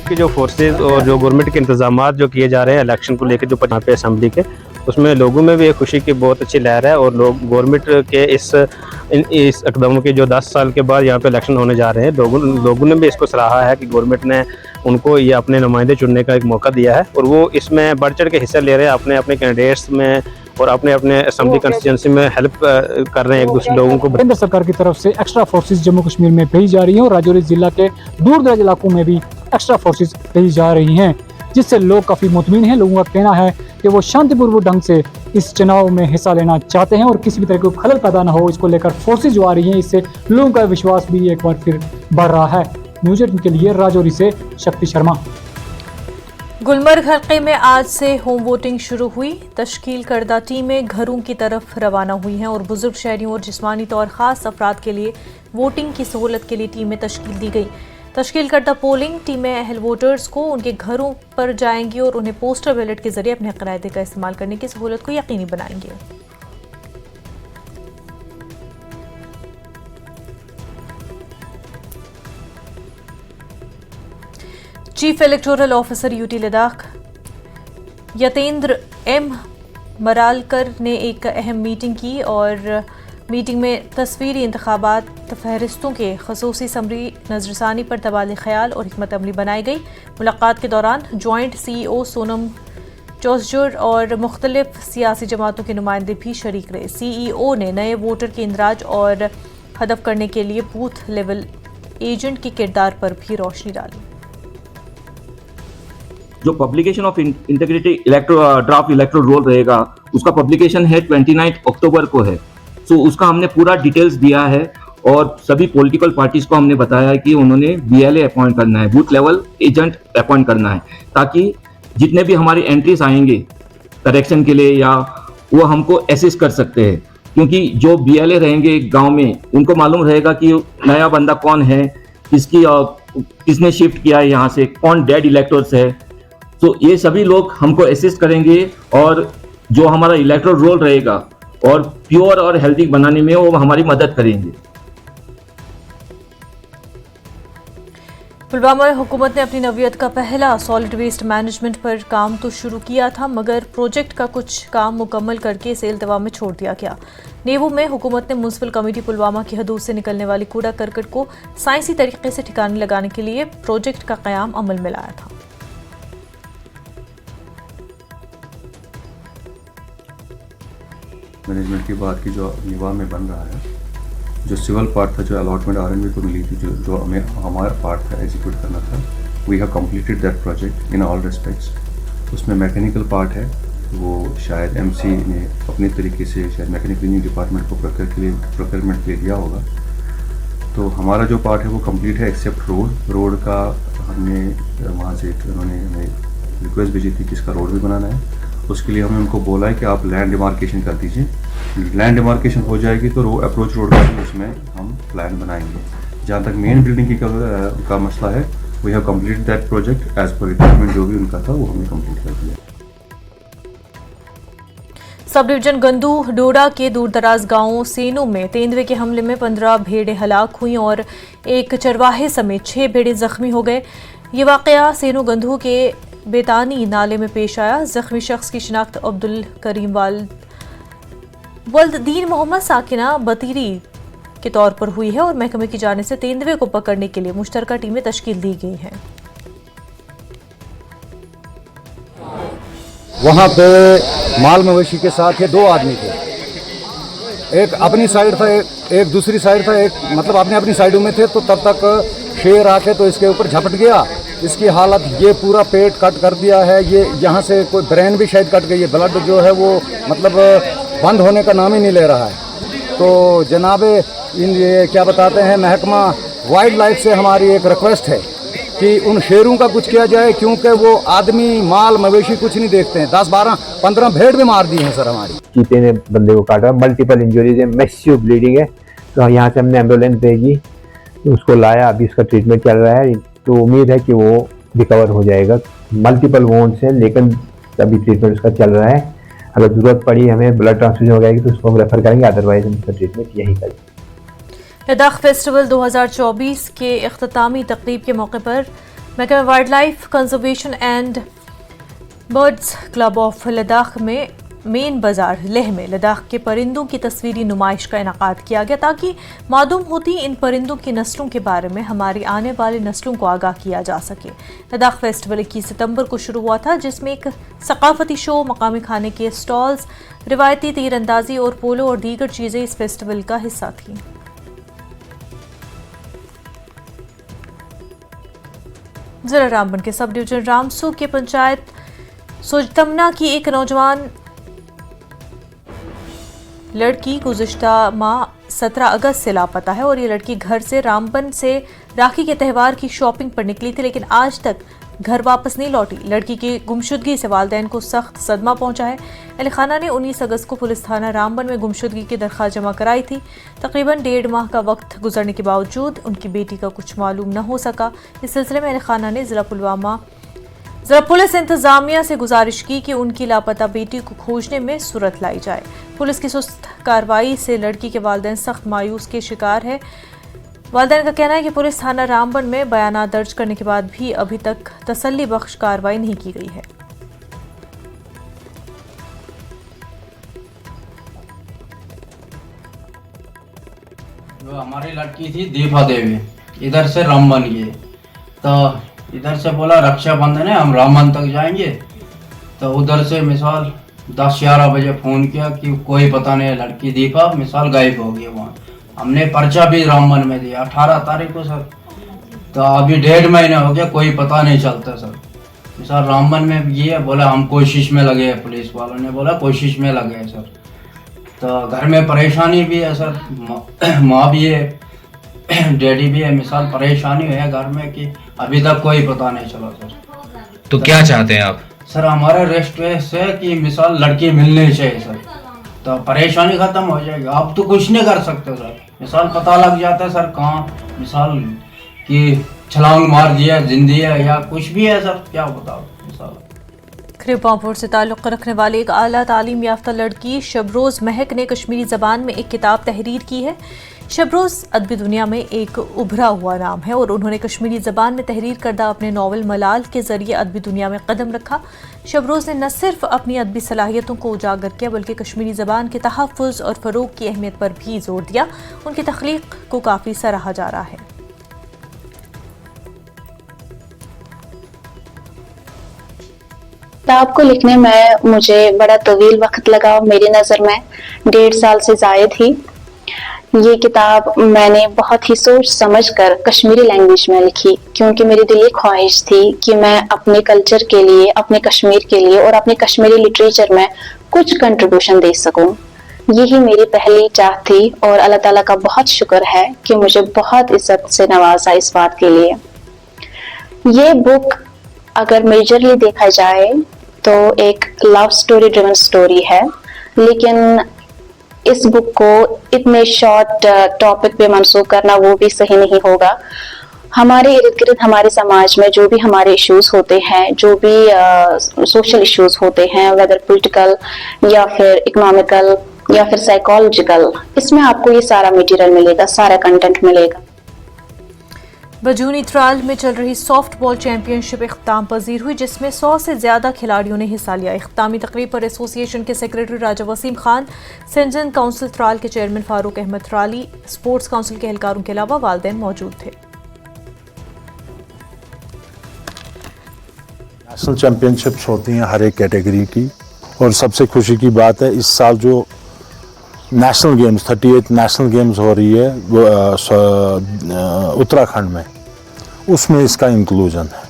कि जो फोर्सेस और जो गवर्नमेंट के इंतजाम जो किए जा रहे हैं इलेक्शन को लेकर, जो यहाँ पे असेंबली के, उसमें लोगों में भी एक खुशी की बहुत अच्छी लहर है। और लोग गवर्नमेंट के इस इकदाम के जो 10 साल के बाद यहाँ पे इलेक्शन होने जा रहे हैं, लोगों ने भी इसको सराहा है कि गवर्नमेंट ने उनको ये अपने नुमाइंदे चुनने का एक मौका दिया है और वो इसमें बढ़ चढ़ के हिस्सा ले रहे हैं अपने अपने कैंडिडेट्स में और अपने अपने असेंबली कंस्टिट्यूंसी में हेल्प कर रहे हैं एक दूसरे लोगों को। केंद्र सरकार की तरफ से एक्स्ट्रा फोर्सेस जम्मू कश्मीर में भेजी जा रही हैं और राजौरी जिला के दूर दराज इलाकों में भी एक्स्ट्रा फोर्सेस भेजी जा रही हैं, जिससे लोग काफ़ी मुतमिन हैं। लोगों का कहना है कि वो शांतिपूर्वक ढंग से इस चुनाव में हिस्सा लेना चाहते हैं और किसी भी तरह का खलल पैदा ना हो, इसको लेकर फोर्सेज जो आ रही हैं, इससे लोगों का विश्वास भी एक बार फिर बढ़ रहा है। न्यूज़ 18 के लिए राजौरी से शक्ति शर्मा। गुलमर्ग हल्के में आज से होम वोटिंग शुरू हुई। तश्कील करदा टीमें घरों की तरफ रवाना हुई हैं और बुजुर्ग शहरियों और जिस्मानी तौर ख़ास अफराद के लिए वोटिंग की सहूलत के लिए टीमें तश्कील दी गई। तश्कील करदा पोलिंग टीमें अहल वोटर्स को उनके घरों पर जाएंगी और उन्हें पोस्टल बैलेट के जरिए अपने हक़ का इस्तेमाल करने की सहूलत को यकीनी बनाएंगे। Chief electoral officer UT Ladakh Yatendra M Maralkar ने एक अहम मीटिंग की और मीटिंग में तस्वीरी इंतखाबात फहरिस्तों के खसूसी समरी नजरसानी पर तबादले ख्याल और हिकमत अमली बनाई गई। मुलाकात के दौरान जॉइंट CEO सोनम चौसजुर और मुख्तलिफ सियासी जमातों के नुमाइंदे भी शरीक रहे। CEO ने नए वोटर के इंदराज और हदफ करने के लिए बूथ लेवल एजेंट के किरदार पर भी रोशनी डाली। जो publication of integrity draft electoral roll रहेगा, उसका पब्लिकेशन है 29 अक्टूबर को है। सो उसका हमने पूरा डिटेल्स दिया है और सभी पॉलिटिकल पार्टीज को हमने बताया है कि उन्होंने BLA अपॉइंट करना है, बूथ लेवल एजेंट अपॉइंट करना है, ताकि जितने भी हमारी एंट्रीज आएंगे करेक्शन के लिए या वो हमको असिस्ट कर सकते हैं। क्योंकि जो BLA रहेंगे गांव में, उनको मालूम रहेगा कि नया बंदा कौन है, किसने शिफ्ट किया है यहाँ से, कौन डेड इलेक्टर्स है। तो ये सभी लोग हमको असिस्ट करेंगे और जो हमारा इलेक्टोरल रोल रहेगा और प्योर और हेल्दी बनाने में वो हमारी मदद करेंगे। पुलवामा में हुकूमत ने अपनी नवीयत का पहला सॉलिड वेस्ट मैनेजमेंट पर काम तो शुरू किया था, मगर प्रोजेक्ट का कुछ काम मुकम्मल करके इसे इल्तवा में छोड़ दिया गया। नेवू में हुकूमत ने म्युनिसिपल कमेटी पुलवामा की हदूद से निकलने वाली कूड़ा करकट को साइंसी तरीके से ठिकाने लगाने के लिए प्रोजेक्ट का क़याम अमल में लाया था। मैनेजमेंट की बात की जो निवा में बन रहा है, जो सिविल पार्ट था, जो अलॉटमेंट RNB को मिली थी, जो हमें हमारा पार्ट था एग्जीक्यूट करना था, we have completed that project in all respects. उसमें मैकेनिकल पार्ट है, वो शायद MC ने अपने तरीके से शायद मैकेनिकल इंजीनियरिंग डिपार्टमेंट को प्रोक्योरमेंट ले दिया होगा। तो हमारा जो पार्ट है वो कंप्लीट है एक्सेप्ट रोड का हमने वहाँ से उन्होंने हमें रिक्वेस्ट भेजी थी कि इसका रोड भी बनाना है। उसके लिए हमने उनको बोला है कि आप लैंड डिमार्केशन कर दीजिए, लैंड डिमार्केशन हो जाएगी तो अप्रोच रोड का भी उसमें हम प्लान बनाएंगे। जहाँ तक मेन बिल्डिंग की का मसला है, we have complete that project as per requirement, जो भी उनका था वो हमने कंप्लीट कर दिया। सब डिवीजन गंदू डोडा के दूरदराज गांव सेनू में तेंदुए के हमले में 15 भेड़ें हलाक हुई और एक चरवाहे समेत 6 भेड़ें जख्मी हो गए। ये वाकया सेनू गंदू के बेतानी नाले में पेश आया। जख्मी शख्स की शिनाख्त अब्दुल करीम वल्द दीन मोहम्मद साकिना बतीरी के तौर पर हुई है और महकमे की जानिब से तेंदुए को पकड़ने के लिए मुश्तरका टीमें तश्कील दी गई हैं। वहाँ पे माल मवेशी के साथ ये 2 आदमी थे, एक अपनी साइड था, एक दूसरी साइड था, एक मतलब अपनी अपनी साइडों में थे। तो तब तक शेर आके तो इसके ऊपर झपट गया, इसकी हालत ये पूरा पेट कट कर दिया है, ये यहाँ से कोई ब्रेन भी शायद कट गई है, ब्लड जो है वो मतलब बंद होने का नाम ही नहीं ले रहा है। तो जनाब ये क्या बताते हैं, महकमा वाइल्ड लाइफ से हमारी एक रिक्वेस्ट है कि उन शेरों का कुछ किया जाए, क्योंकि वो आदमी माल मवेशी कुछ नहीं देखते हैं। 10, 12, 15 भेड़ भी मार दी हैं सर हमारी। चीते ने बंदे को काटा, मल्टीपल इंजरीज है, मैसिव ब्लीडिंग है। तो यहाँ से हमने एम्बुलेंस भेजी, उसको लाया, अभी इसका ट्रीटमेंट चल रहा है। तो उम्मीद है कि वो रिकवर हो जाएगा। मल्टीपल वोन्स है लेकिन अभी ट्रीटमेंट उसका चल रहा है। अगर ज़रूरत पड़ी हमें ब्लड ट्रांसफ्यूजन हो जाएगी तो उसको हम रेफर करेंगे, अदरवाइज हम उसका ट्रीटमेंट यहीं करेंगे। लद्दाख फेस्टिवल 2024 के इख्तितामी तकरीब के मौके पर महकमा wild life conservation and birds club of Ladakh में मेन बाजार लेह में लद्दाख के परिंदों की तस्वीरी नुमाइश का इनेकाद किया गया ताकि मालूम होती इन परिंदों की नस्लों के बारे में हमारी आने वाली नस्लों को आगाह किया जा सके। लद्दाख फेस्टिवल 21 सितंबर को शुरू हुआ था, जिसमें एक सकाफती शो, मकामी खाने के स्टॉल्स, रिवायती तीरंदाजी और पोलो और दीगर चीज़ें इस फेस्टिवल का हिस्सा थीं। जिला रामबन के सब डिवीजन रामसू के पंचायत सोजतमना की एक नौजवान लड़की गुज़िश्ता माह 17 अगस्त से लापता है और ये लड़की घर से रामबन से राखी के त्यौहार की शॉपिंग पर निकली थी, लेकिन आज तक घर वापस नहीं लौटी। लड़की की गुमशुदगी से वालिदैन को सख्त सदमा पहुंचा है। अहल खाना ने 19 अगस्त को पुलिस थाना रामबन में गुमशुदगी की दरख्वास्त जमा कराई थी। तकरीबन 1.5 माह का वक्त गुजरने के बावजूद उनकी बेटी का कुछ मालूम न हो सका। इस सिलसिले में अहल खाना ने ज़िला पुलिस इंतजामिया से गुजारिश की कि उनकी लापता बेटी को खोजने में सूरत लाई जाए। पुलिस की सुस्त कार्रवाई से लड़की के वालिदैन सख्त मायूस के शिकार है। वालिदैन का कहना है कि पुलिस थाना रामबन में बयान दर्ज करने के बाद भी अभी तक तसल्ली बख्श कार्रवाई नहीं की गई है। जो हमारी लड़की थी दीपा देवी, इधर से रामबन की, तो इधर से बोला रक्षाबंधन है हम रामबन तक जाएंगे। तो उधर से मिसाल 10-11 बजे फ़ोन किया कि कोई पता नहीं, लड़की दीपा मिसाल गायब हो गई। वहाँ हमने पर्चा भी रामबन में दिया 18 तारीख को सर। तो अभी 1.5 महीने हो गया, कोई पता नहीं चलता सर। मिसाल रामबन में ये बोला हम कोशिश में लगे हैं, पुलिस वालों ने बोला कोशिश में लगे हैं सर। तो घर में परेशानी भी है सर, माँ भी है, डैडी भी है, मिसाल परेशानी है घर में कि अभी तक कोई पता नहीं चला सर। तो क्या चाहते हैं आप? सर हमारे रेस्टोरेंट है कि मिसाल लड़की मिलनी चाहिए सर, तो परेशानी खत्म हो जाएगी। आप तो कुछ नहीं कर सकते सर, मिसाल पता लग जाता है सर कहाँ मिसाल कि छलांग मार दिया, जिंदी है या कुछ भी है सर, क्या बताओ। मिसाल खरीपापुर से ताल्लुक़ रखने वाली एक आला तालीम याफ्ता लड़की शबरोज़ महक ने कश्मीरी ज़बान में एक किताब तहरीर की है। शबरोज़ अदबी दुनिया में एक उभरा हुआ नाम है और उन्होंने कश्मीरी ज़बान में तहरीर करदा अपने नावल मलाल के ज़रिए अदबी दुनिया में कदम रखा। शबरोज़ ने न सिर्फ अपनी अदबी सलाहियतों को उजागर किया बल्कि कश्मीरी ज़बान के तहफ़्फ़ुज़ और फ़रोग़ की अहमियत पर भी जोर दिया। उनकी तख्लीक़ को काफ़ी सराहा जा रहा है। किताब को लिखने में मुझे बड़ा तवील वक्त लगा, मेरी नज़र में 1.5 साल से ज़ायद ही। ये किताब मैंने बहुत ही सोच समझ कर कश्मीरी लैंग्वेज में लिखी, क्योंकि मेरी दिली ख्वाहिश थी कि मैं अपने कल्चर के लिए, अपने कश्मीर के लिए और अपने कश्मीरी लिटरेचर में कुछ कंट्रीब्यूशन दे सकूं। यही मेरी पहली चाह थी और अल्लाह ताला का बहुत शुक्र है कि मुझे बहुत इज्जत से नवाजा इस बात के लिए। ये बुक अगर मेजरली देखा जाए तो एक लव स्टोरी ड्रिवन स्टोरी है, लेकिन इस बुक को इतने शॉर्ट टॉपिक पे मंसूब करना वो भी सही नहीं होगा। हमारे इर्द गिर्द हमारे समाज में जो भी हमारे इश्यूज होते हैं, जो भी सोशल इश्यूज होते हैं, वेदर पॉलिटिकल या फिर इकोनॉमिकल या फिर साइकोलॉजिकल, इसमें आपको ये सारा मटेरियल मिलेगा, सारा कंटेंट मिलेगा। बजूनी त्राल में चल रही सॉफ्ट बॉल चैंपियनशिप इख्तिताम पजीर हुई, जिसमें 100 से ज़्यादा खिलाड़ियों ने हिस्सा लिया। इख्तितामी तकरीब पर एसोसिएशन के सेक्रेटरी राजा वसीम खान, सेंजन काउंसिल त्राल के chairman Farooq Ahmad Trali, sports council के एहलकारों के अलावा वालिदैन मौजूद थे। नेशनल चैंपियनशिप्स होती हैं हर एक कैटेगरी की, और सबसे खुशी की बात है इस साल जो नेशनल गेम्स 38 नेशनल गेम्स हो रही है वो उत्तराखंड में, उसमें इसका इंक्लूजन है।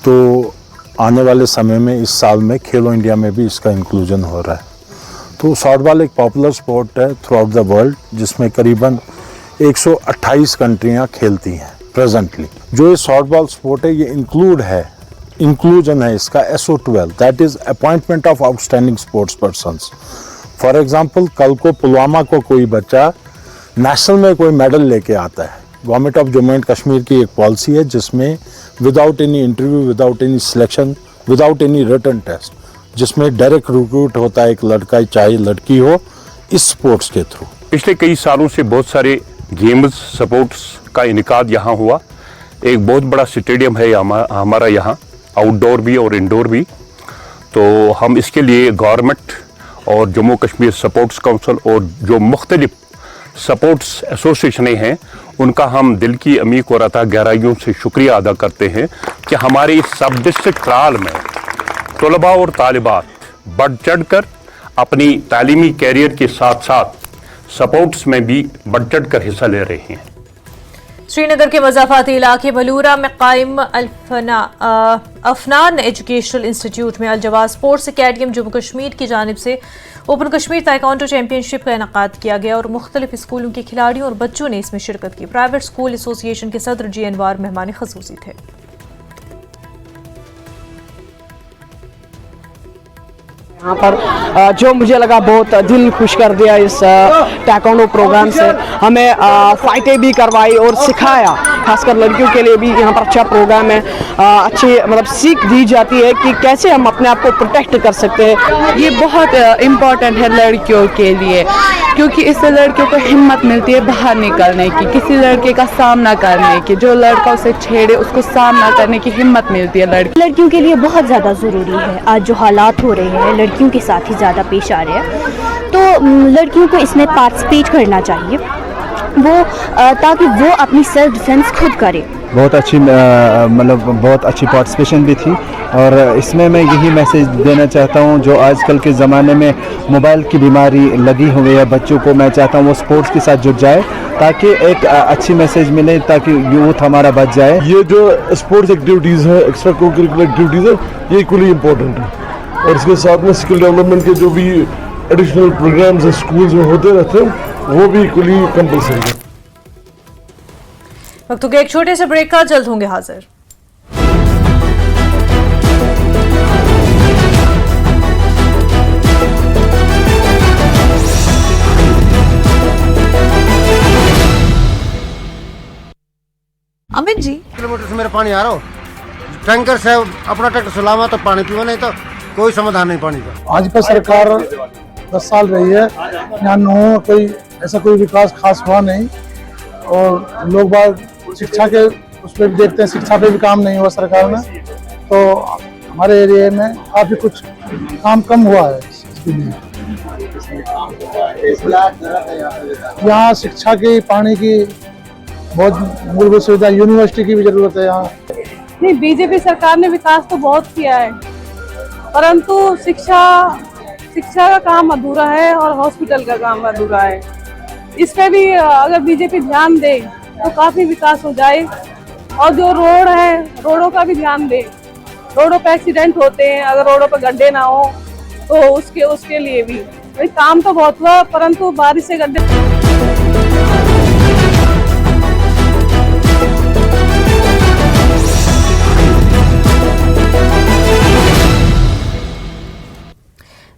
तो आने वाले समय में इस साल में खेलो इंडिया में भी इसका इंक्लूजन हो रहा है। तो शॉर्टबॉल एक पॉपुलर स्पोर्ट है थ्रू आउट द वर्ल्ड, जिसमें करीबन 128 कंट्रियां खेलती हैं प्रेजेंटली। जो ये शॉर्टबॉल स्पोर्ट है ये इंक्लूजन है इसका SO12, that is appointment of outstanding sports persons. For example कल को पुलवामा को कोई बच्चा नेशनल में कोई मेडल लेके आता है, government of Jammu and Kashmir की एक पॉलिसी है जिसमें without any interview, without any selection, without any written test, जिसमें डायरेक्ट रिक्रूट होता है एक लड़का चाहे लड़की हो इस स्पोर्ट्स के थ्रू। पिछले कई सालों से बहुत सारे गेम्स स्पोर्ट्स का इनेकाद यहाँ हुआ। एक बहुत बड़ा स्टेडियम है हमारा यहाँ, आउटडोर भी और इंडोर भी। तो हम इसके लिए गवर्नमेंट और जम्मू कश्मीर स्पोर्ट्स काउंसिल और जो मुख्तलिफ स्पोर्ट्स एसोसिएशनें हैं उनका हम दिल की अमीक और अता गहराइयों से शुक्रिया अदा करते हैं कि हमारे इस सब डिस्ट्रिक्ट ट्रायल में तलबा और तालिबात बढ़ चढ़ कर अपनी तालीमी कैरियर के साथ साथ स्पोर्ट्स में भी बढ़ चढ़ कर हिस्सा ले रहे हैं। श्रीनगर के मज़ाफ़ाती इलाके बलूरा में कायम अफनान एजुकेशनल इंस्टीट्यूट में अल-जवाद स्पोर्ट्स अकेडमी जम्मू कश्मीर की जानिब से ओपन कश्मीर ताइक्वांडो चैंपियनशिप का इनेकाद किया गया और मुख्तलिफ स्कूलों के खिलाड़ियों और बच्चों ने इसमें शिरकत की। प्राइवेट स्कूल एसोसिएशन के सदर जी अनवार मेहमान ख़ुसूसी थे। यहाँ पर जो मुझे लगा बहुत दिल खुश कर दिया इस ताइक्वांडो प्रोग्राम से, हमें फाइटें भी करवाई और सिखाया, खासकर लड़कियों के लिए भी यहाँ पर अच्छा प्रोग्राम है। अच्छी मतलब सीख दी जाती है कि कैसे हम अपने आप को प्रोटेक्ट कर सकते हैं। ये बहुत इम्पोर्टेंट है लड़कियों के लिए, क्योंकि इससे लड़कियों को हिम्मत मिलती है बाहर निकलने की, किसी लड़के का सामना करने की, जो लड़का उसे छेड़े उसको सामना करने की हिम्मत मिलती है। लड़कियों के लिए बहुत ज़्यादा ज़रूरी है। आज जो हालात हो रहे हैं लड़कियों के साथ ही ज़्यादा पेश आ रहे हैं, तो लड़कियों को इसमें पार्टिसिपेट करना चाहिए वो ताकि वो अपनी सेल्फ डिफेंस खुद करे। बहुत अच्छी मतलब बहुत अच्छी पार्टिसिपेशन भी थी और इसमें मैं यही मैसेज देना चाहता हूं, जो आजकल के ज़माने में मोबाइल की बीमारी लगी हुई है बच्चों को, मैं चाहता हूं वो स्पोर्ट्स के साथ जुड़ जाए ताकि एक अच्छी मैसेज मिले, ताकि यूथ हमारा बच जाए। ये जो स्पोर्ट्स एक्टिविटीज़ है, एक्स्ट्रा कोकरिकुलर एक्टिविटीज़ है, ये इक्वली इम्पोर्टेंट है और इसके साथ में स्किल डेवलपमेंट के जो भी एडिशनल प्रोग्राम्स हैं स्कूल्स में होते रहते हैं वो भी इक्वली कंपलसरी है। वक्त हो गया एक छोटे से ब्रेक का, जल्द होंगे हाजिर। अमित जी, किलोमीटर से मेरा पानी आ रहा हो, टैंकर से अपना ट्रैक्टर सुलावा तो पानी पीवा, नहीं तो कोई समाधान नहीं पानी का। आज पर सरकार 10 साल रही है, यहाँ नो कोई ऐसा कोई विकास खास हुआ नहीं और लोग बाग शिक्षा के उस पर भी देखते हैं, शिक्षा पे भी काम नहीं हुआ सरकार में, तो हमारे एरिया में काफी कुछ काम कम हुआ है। इसके लिए यहाँ शिक्षा की, पानी की बहुत मूलभूत सुविधा, यूनिवर्सिटी की भी जरूरत है यहाँ। नहीं, बीजेपी सरकार ने विकास तो बहुत किया है, परंतु शिक्षा का काम अधूरा है और हॉस्पिटल का काम अधूरा है। इस पे भी अगर बीजेपी ध्यान दे तो काफी विकास हो जाए। और जो रोड है, रोडों का भी ध्यान दे। रोडों पे एक्सीडेंट होते हैं, अगर रोडों पे गड्ढे ना हो तो उसके लिए भी भाई काम तो बहुत हुआ, परंतु बारिश से गड्ढे।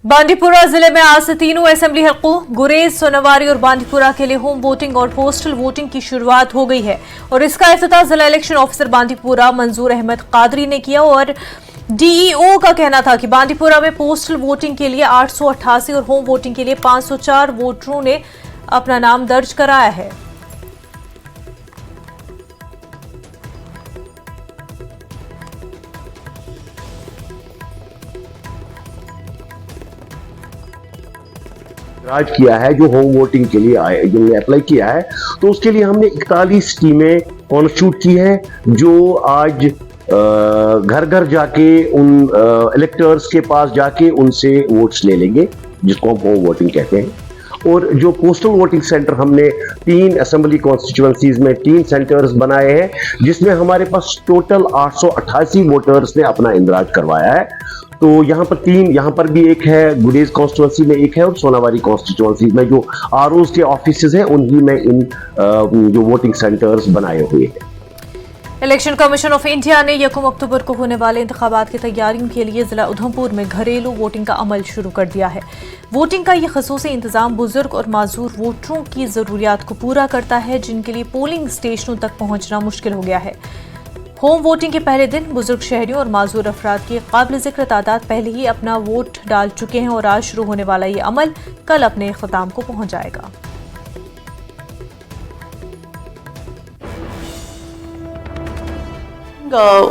बांदीपुरा जिले में आज से तीनों असेंबली हलकों गुरेज, सोनावारी और बांदीपुरा के लिए होम वोटिंग और पोस्टल वोटिंग की शुरुआत हो गई है और इसका इफ्तिताह जिला इलेक्शन ऑफिसर बांदीपुरा मंजूर अहमद कादरी ने किया। और डीईओ का कहना था कि बांदीपुरा में पोस्टल वोटिंग के लिए 888 और होम वोटिंग के लिए 504 वोटरों ने अपना नाम दर्ज कराया है। राज किया है जो होम वोटिंग के लिए आए, जिन्होंने अप्लाई किया है, तो उसके लिए हमने 41 टीमें कॉन्स्टिट्यूट की हैं जो आज घर घर जाके उन इलेक्टर्स के पास जाके उनसे वोट्स ले लेंगे, जिसको हम होम वोटिंग कहते हैं। और जो पोस्टल वोटिंग सेंटर हमने 3 असेंबली कॉन्स्टिट्यूएंसीज में 3 सेंटर्स बनाए हैं, जिसमें हमारे पास टोटल 888 वोटर्स ने अपना इंदराज करवाया है। तो यहाँ पर 3, यहाँ पर भी एक है, गुरेज कॉन्स्टिट्यूएंसी में एक है और सोनावारी कॉन्स्टिट्यूएंसी में जो आरओज के ऑफिसेज हैं उन्हीं में इन जो वोटिंग सेंटर्स बनाए हुए हैं। इलेक्शन कमीशन ऑफ इंडिया ने 1 अक्टूबर को होने वाले इंतखाबात की तैयारियों के लिए जिला उधमपुर में घरेलू वोटिंग का अमल शुरू कर दिया है। वोटिंग का यह खसूसी इंतजाम बुजुर्ग और माजूर वोटरों की जरूरियात को पूरा करता है, जिनके लिए पोलिंग स्टेशनों तक पहुंचना मुश्किल हो गया है। होम वोटिंग के पहले दिन बुजुर्ग शहरियों और माजूर अफराद की काबिल जिक्र तादाद पहले ही अपना वोट डाल चुके हैं और आज शुरू होने वाला ये अमल कल अपने इख्तिताम को पहुंच जाएगा।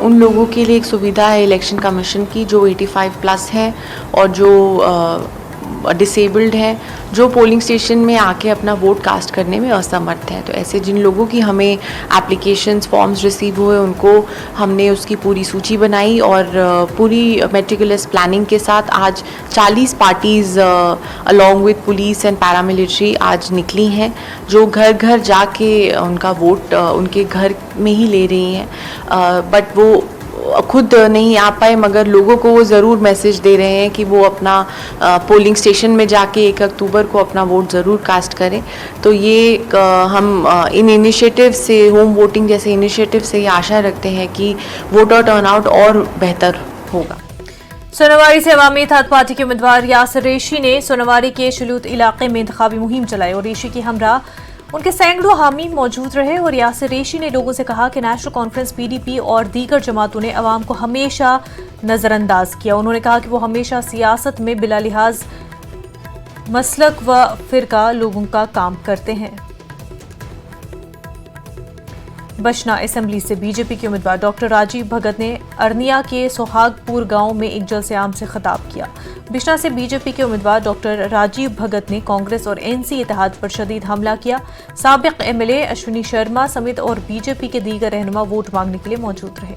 उन लोगों के लिए एक सुविधा है इलेक्शन कमीशन की जो 85 प्लस है और जो डिसेबल्ड हैं, जो पोलिंग स्टेशन में आके अपना वोट कास्ट करने में असमर्थ है। तो ऐसे जिन लोगों की हमें एप्लीकेशंस फॉर्म्स रिसीव हुए उनको हमने उसकी पूरी सूची बनाई और पूरी मेटिकुलस प्लानिंग के साथ आज 40 parties along with police and paramilitary आज निकली हैं, जो घर घर जाके उनका वोट उनके घर में ही ले रही हैं। बट वो खुद नहीं आ पाए, मगर लोगों को वो ज़रूर मैसेज दे रहे हैं कि वो अपना पोलिंग स्टेशन में जाके 1 अक्टूबर को अपना वोट ज़रूर कास्ट करें। तो ये हम इन इनिशिएटिव से, होम वोटिंग जैसे इनिशिएटिव से ये आशा रखते हैं कि वोटर टर्नआउट और बेहतर होगा। सोनावारी से अवामी इत्तेहाद पार्टी के उम्मीदवार यासिर रेशी ने सोनावारी के शलूत इलाके में इंतखाबी मुहिम चलाई और रेशी की हमरा उनके सैकड़ों हामी मौजूद रहे और यासिर रेशी ने लोगों से कहा कि नेशनल कॉन्फ्रेंस PDP और दीगर जमातों ने अवाम को हमेशा नज़रअंदाज किया। उन्होंने कहा कि वो हमेशा सियासत में बिला लिहाज मसलक व फिरका लोगों का काम करते हैं। बशना असेंबली से बीजेपी के उम्मीदवार डॉक्टर राजीव भगत ने अरनिया के सोहागपुर गांव में एक जलसे आम से खिताब किया। बिशना से बीजेपी के उम्मीदवार डॉक्टर राजीव भगत ने कांग्रेस और NC इत्तेहाद पर शदीद हमला किया। साबिक MLA अश्विनी शर्मा समेत और बीजेपी के दीगर रहनुमा वोट मांगने के लिए मौजूद रहे।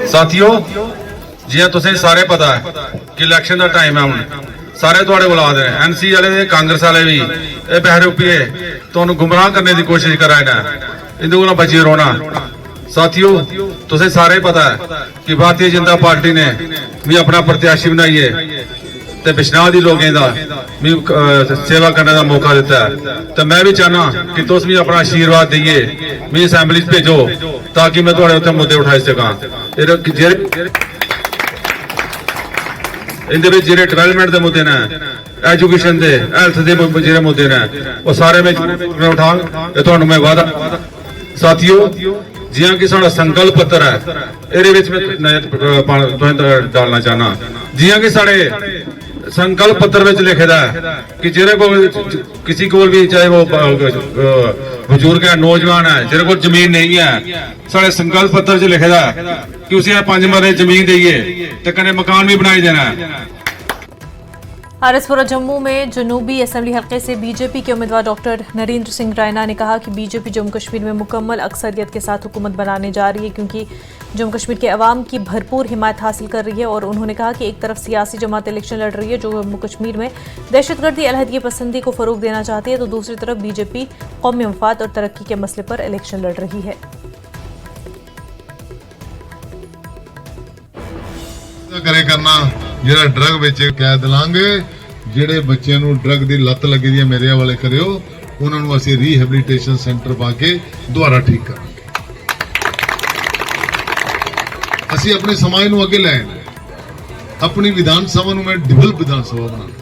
साथियों, जियां तुसें सारे पता है कि इलेक्शन का टाइम है, हमने सारे थोड़े बुला दे NC वाले कांग्रेस वाले भी बहरूपीए तो गुमराह करने की कोशिश करा इन्हें को बची रोना। साथियों, तुसें सारे पता है कि भारतीय जनता पार्टी ने भी अपना प्रत्याशी बनाइए ते बिशनाह दी लोगों का भी सेवा करने का मौका दिता है। तो मैं भी चाहना कि तुस भी अपना आशीर्वाद दइए, मैं असैंबली भेजो ताकि मैं थोड़े उत्ते मुद्दे उठाई सका। इनके विच जेह्ड़े डेवलपमेंट के मुद्दे ने, एजुकेशन के, हैल्थ के जेह्ड़े मुद्दे ने, वो सारे मैं उठा तुहानू मैं वादा। साथियों, जियां कि साडा संकल्प पत्र है, इहदे विच मैं डालना चाहना, जियां कि साडे संकल्प पत्र में लिखे है कि जेह्दे कोल किसी को भी, चाहे वो बुजुर्ग है, नौजवान है, जेह्दे कोल जमीन नहीं है, साडे संकल्प पत्र च लिखे है कि उसे 5 मरले जमीन देइए ते कन्नै मकान भी बनाई देना है। आरएसपुरा जम्मू में जनूबी असेंबली हल्के से बीजेपी के उम्मीदवार डॉक्टर नरेंद्र सिंह रैना ने कहा कि बीजेपी जम्मू कश्मीर में मुकम्मल अक्सरियत के साथ हुकूमत बनाने जा रही है, क्योंकि जम्मू कश्मीर के अवाम की भरपूर हिमायत हासिल कर रही है। और उन्होंने कहा कि एक तरफ सियासी जमात इलेक्शन लड़ रही है जो जम्मू कश्मीर में दहशतगर्दी, अलहदगी पसंदी को फरोग देना चाहती है, तो दूसरी तरफ बीजेपी कौमी मफाद और तरक्की के मसले पर इलेक्शन लड़ रही है। करे करना जेड़ा ड्रग बेचे कैद लांगे, जेड़े बच्चों नूं ड्रग दी लत लगी दी मेरे वाले करियो, उन्हां नूं असीं रीहैबिलिटेशन सेंटर पा के दोबारा ठीक करांगे। असीं अपने समाज नूं अगे लैण, अपनी विधान सभा नूं मैं डेवलप विधान सभा बनाना।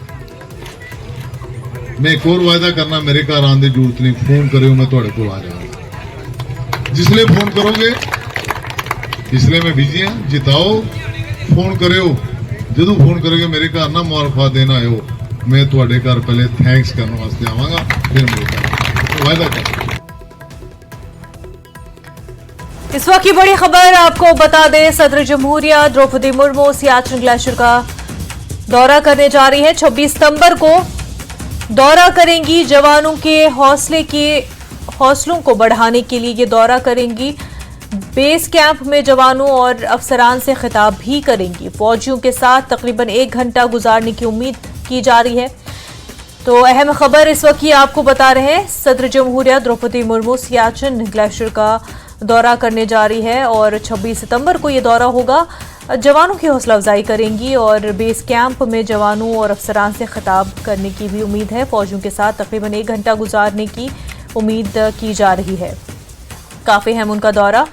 मैं एक और वायदा करना, मेरे घर आने की जरूरत नहीं, फोन करियो मैं तुहाडे कोल आ जावांगा। जिसले फोन करोगे इसलिए मैं बिजी हां, जिताओ फोन करो, जो फोन करोगे मेरे घर ना मुबारकबाद देना आयो, मैं तुहाडे घर पहले थैंक्स करने वास्ते आवांगा, फिर मेरे घर वायदा कर। इस वक्त की बड़ी खबर आपको बता दें, सदर जमहूरिया द्रौपदी मुर्मू सियाचिन ग्लेशियर का दौरा करने जा रही है। 26 सितंबर को दौरा करेंगी। जवानों के हौसलों को बढ़ाने के लिए ये दौरा करेंगी। बेस कैंप में जवानों और अफसरान से खिताब भी करेंगी। फौजियों के साथ तकरीबन 1 घंटा गुजारने की उम्मीद की जा रही है। तो अहम खबर इस वक्त की आपको बता रहे हैं, सदर जमहूरिया द्रौपदी मुर्मू सियाचिन ग्लेशियर का दौरा करने जा रही है और 26 सितंबर को ये दौरा होगा। जवानों की हौसला अफजाई करेंगी और बेस कैंप में जवानों और अफसरान से खिताब करने की भी उम्मीद है। फौजियों के साथ तकरीबन 1 घंटा गुजारने की उम्मीद की जा रही है। काफ़ी अहम उनका दौरा,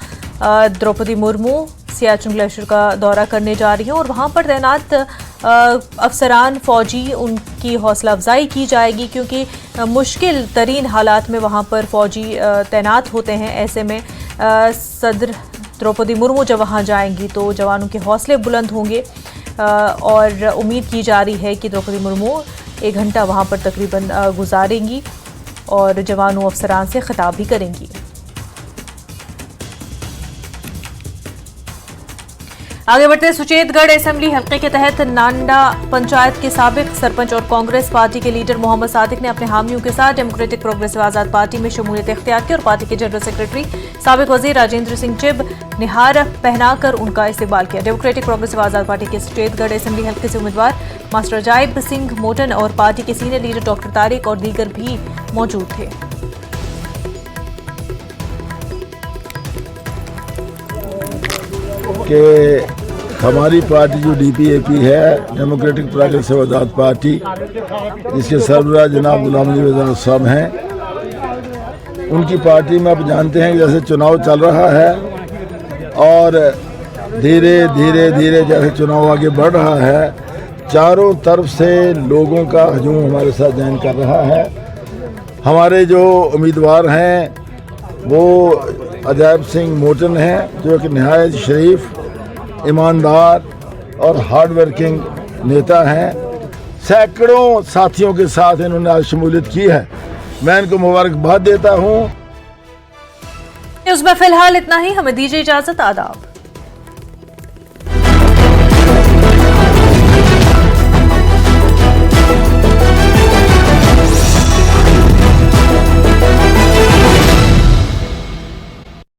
द्रौपदी मुर्मू सियाचिन ग्लेशियर का दौरा करने जा रही हैं और वहाँ पर तैनात अफसरान फौजी उनकी हौसला अफजाई की जाएगी, क्योंकि मुश्किल तरीन हालात में वहाँ पर फौजी तैनात होते हैं। ऐसे में सदर द्रौपदी मुर्मू जब वहाँ जाएंगी तो जवानों के हौसले बुलंद होंगे और उम्मीद की जा रही है कि द्रौपदी मुर्मू 1 घंटा वहाँ पर तकरीबन गुजारेंगी और जवानों अफसरान से खिताब भी करेंगी। आगे बढ़ते सुचेतगढ़ असेंबली हल्के के तहत नांडा पंचायत के साबिक सरपंच और कांग्रेस पार्टी के लीडर मोहम्मद सादिक ने अपने हामियों के साथ डेमोक्रेटिक प्रोग्रेसिव आजाद पार्टी में शमूलियत इख्तियार की और पार्टी के जनरल सेक्रेटरी साबिक वजीर राजेंद्र सिंह चिब निहार पहनाकर उनका इस्तकबाल किया। डेमोक्रेटिक प्रोग्रेसिव आजाद पार्टी के सुचेतगढ़ असेंबली हल्के से उम्मीदवार मास्टर अजायब सिंह मोटन और पार्टी के सीनियर लीडर डॉक्टर तारिक और दीगर भी मौजूद थे। कि हमारी पार्टी जो DPAP है, डेमोक्रेटिक प्रोग्रेसिव आजाद पार्टी, जिसके सरबराह जनाब गुलाम नबी आज़ाद साहब हैं, उनकी पार्टी में आप जानते हैं जैसे चुनाव चल रहा है और धीरे धीरे धीरे जैसे चुनाव आगे बढ़ रहा है, चारों तरफ से लोगों का हजूम हमारे साथ ज्वाइन कर रहा है। हमारे जो उम्मीदवार हैं वो अजायब सिंह मोटन हैं, जो कि नहायत शरीफ, ईमानदार और हार्ड वर्किंग नेता हैं। सैकड़ों साथियों के साथ इन्होंने आज शमूलियत की है, मैं इनको मुबारकबाद देता हूँ। न्यूज़ में फिलहाल इतना ही, हमें दीजिए इजाजत। आदाब।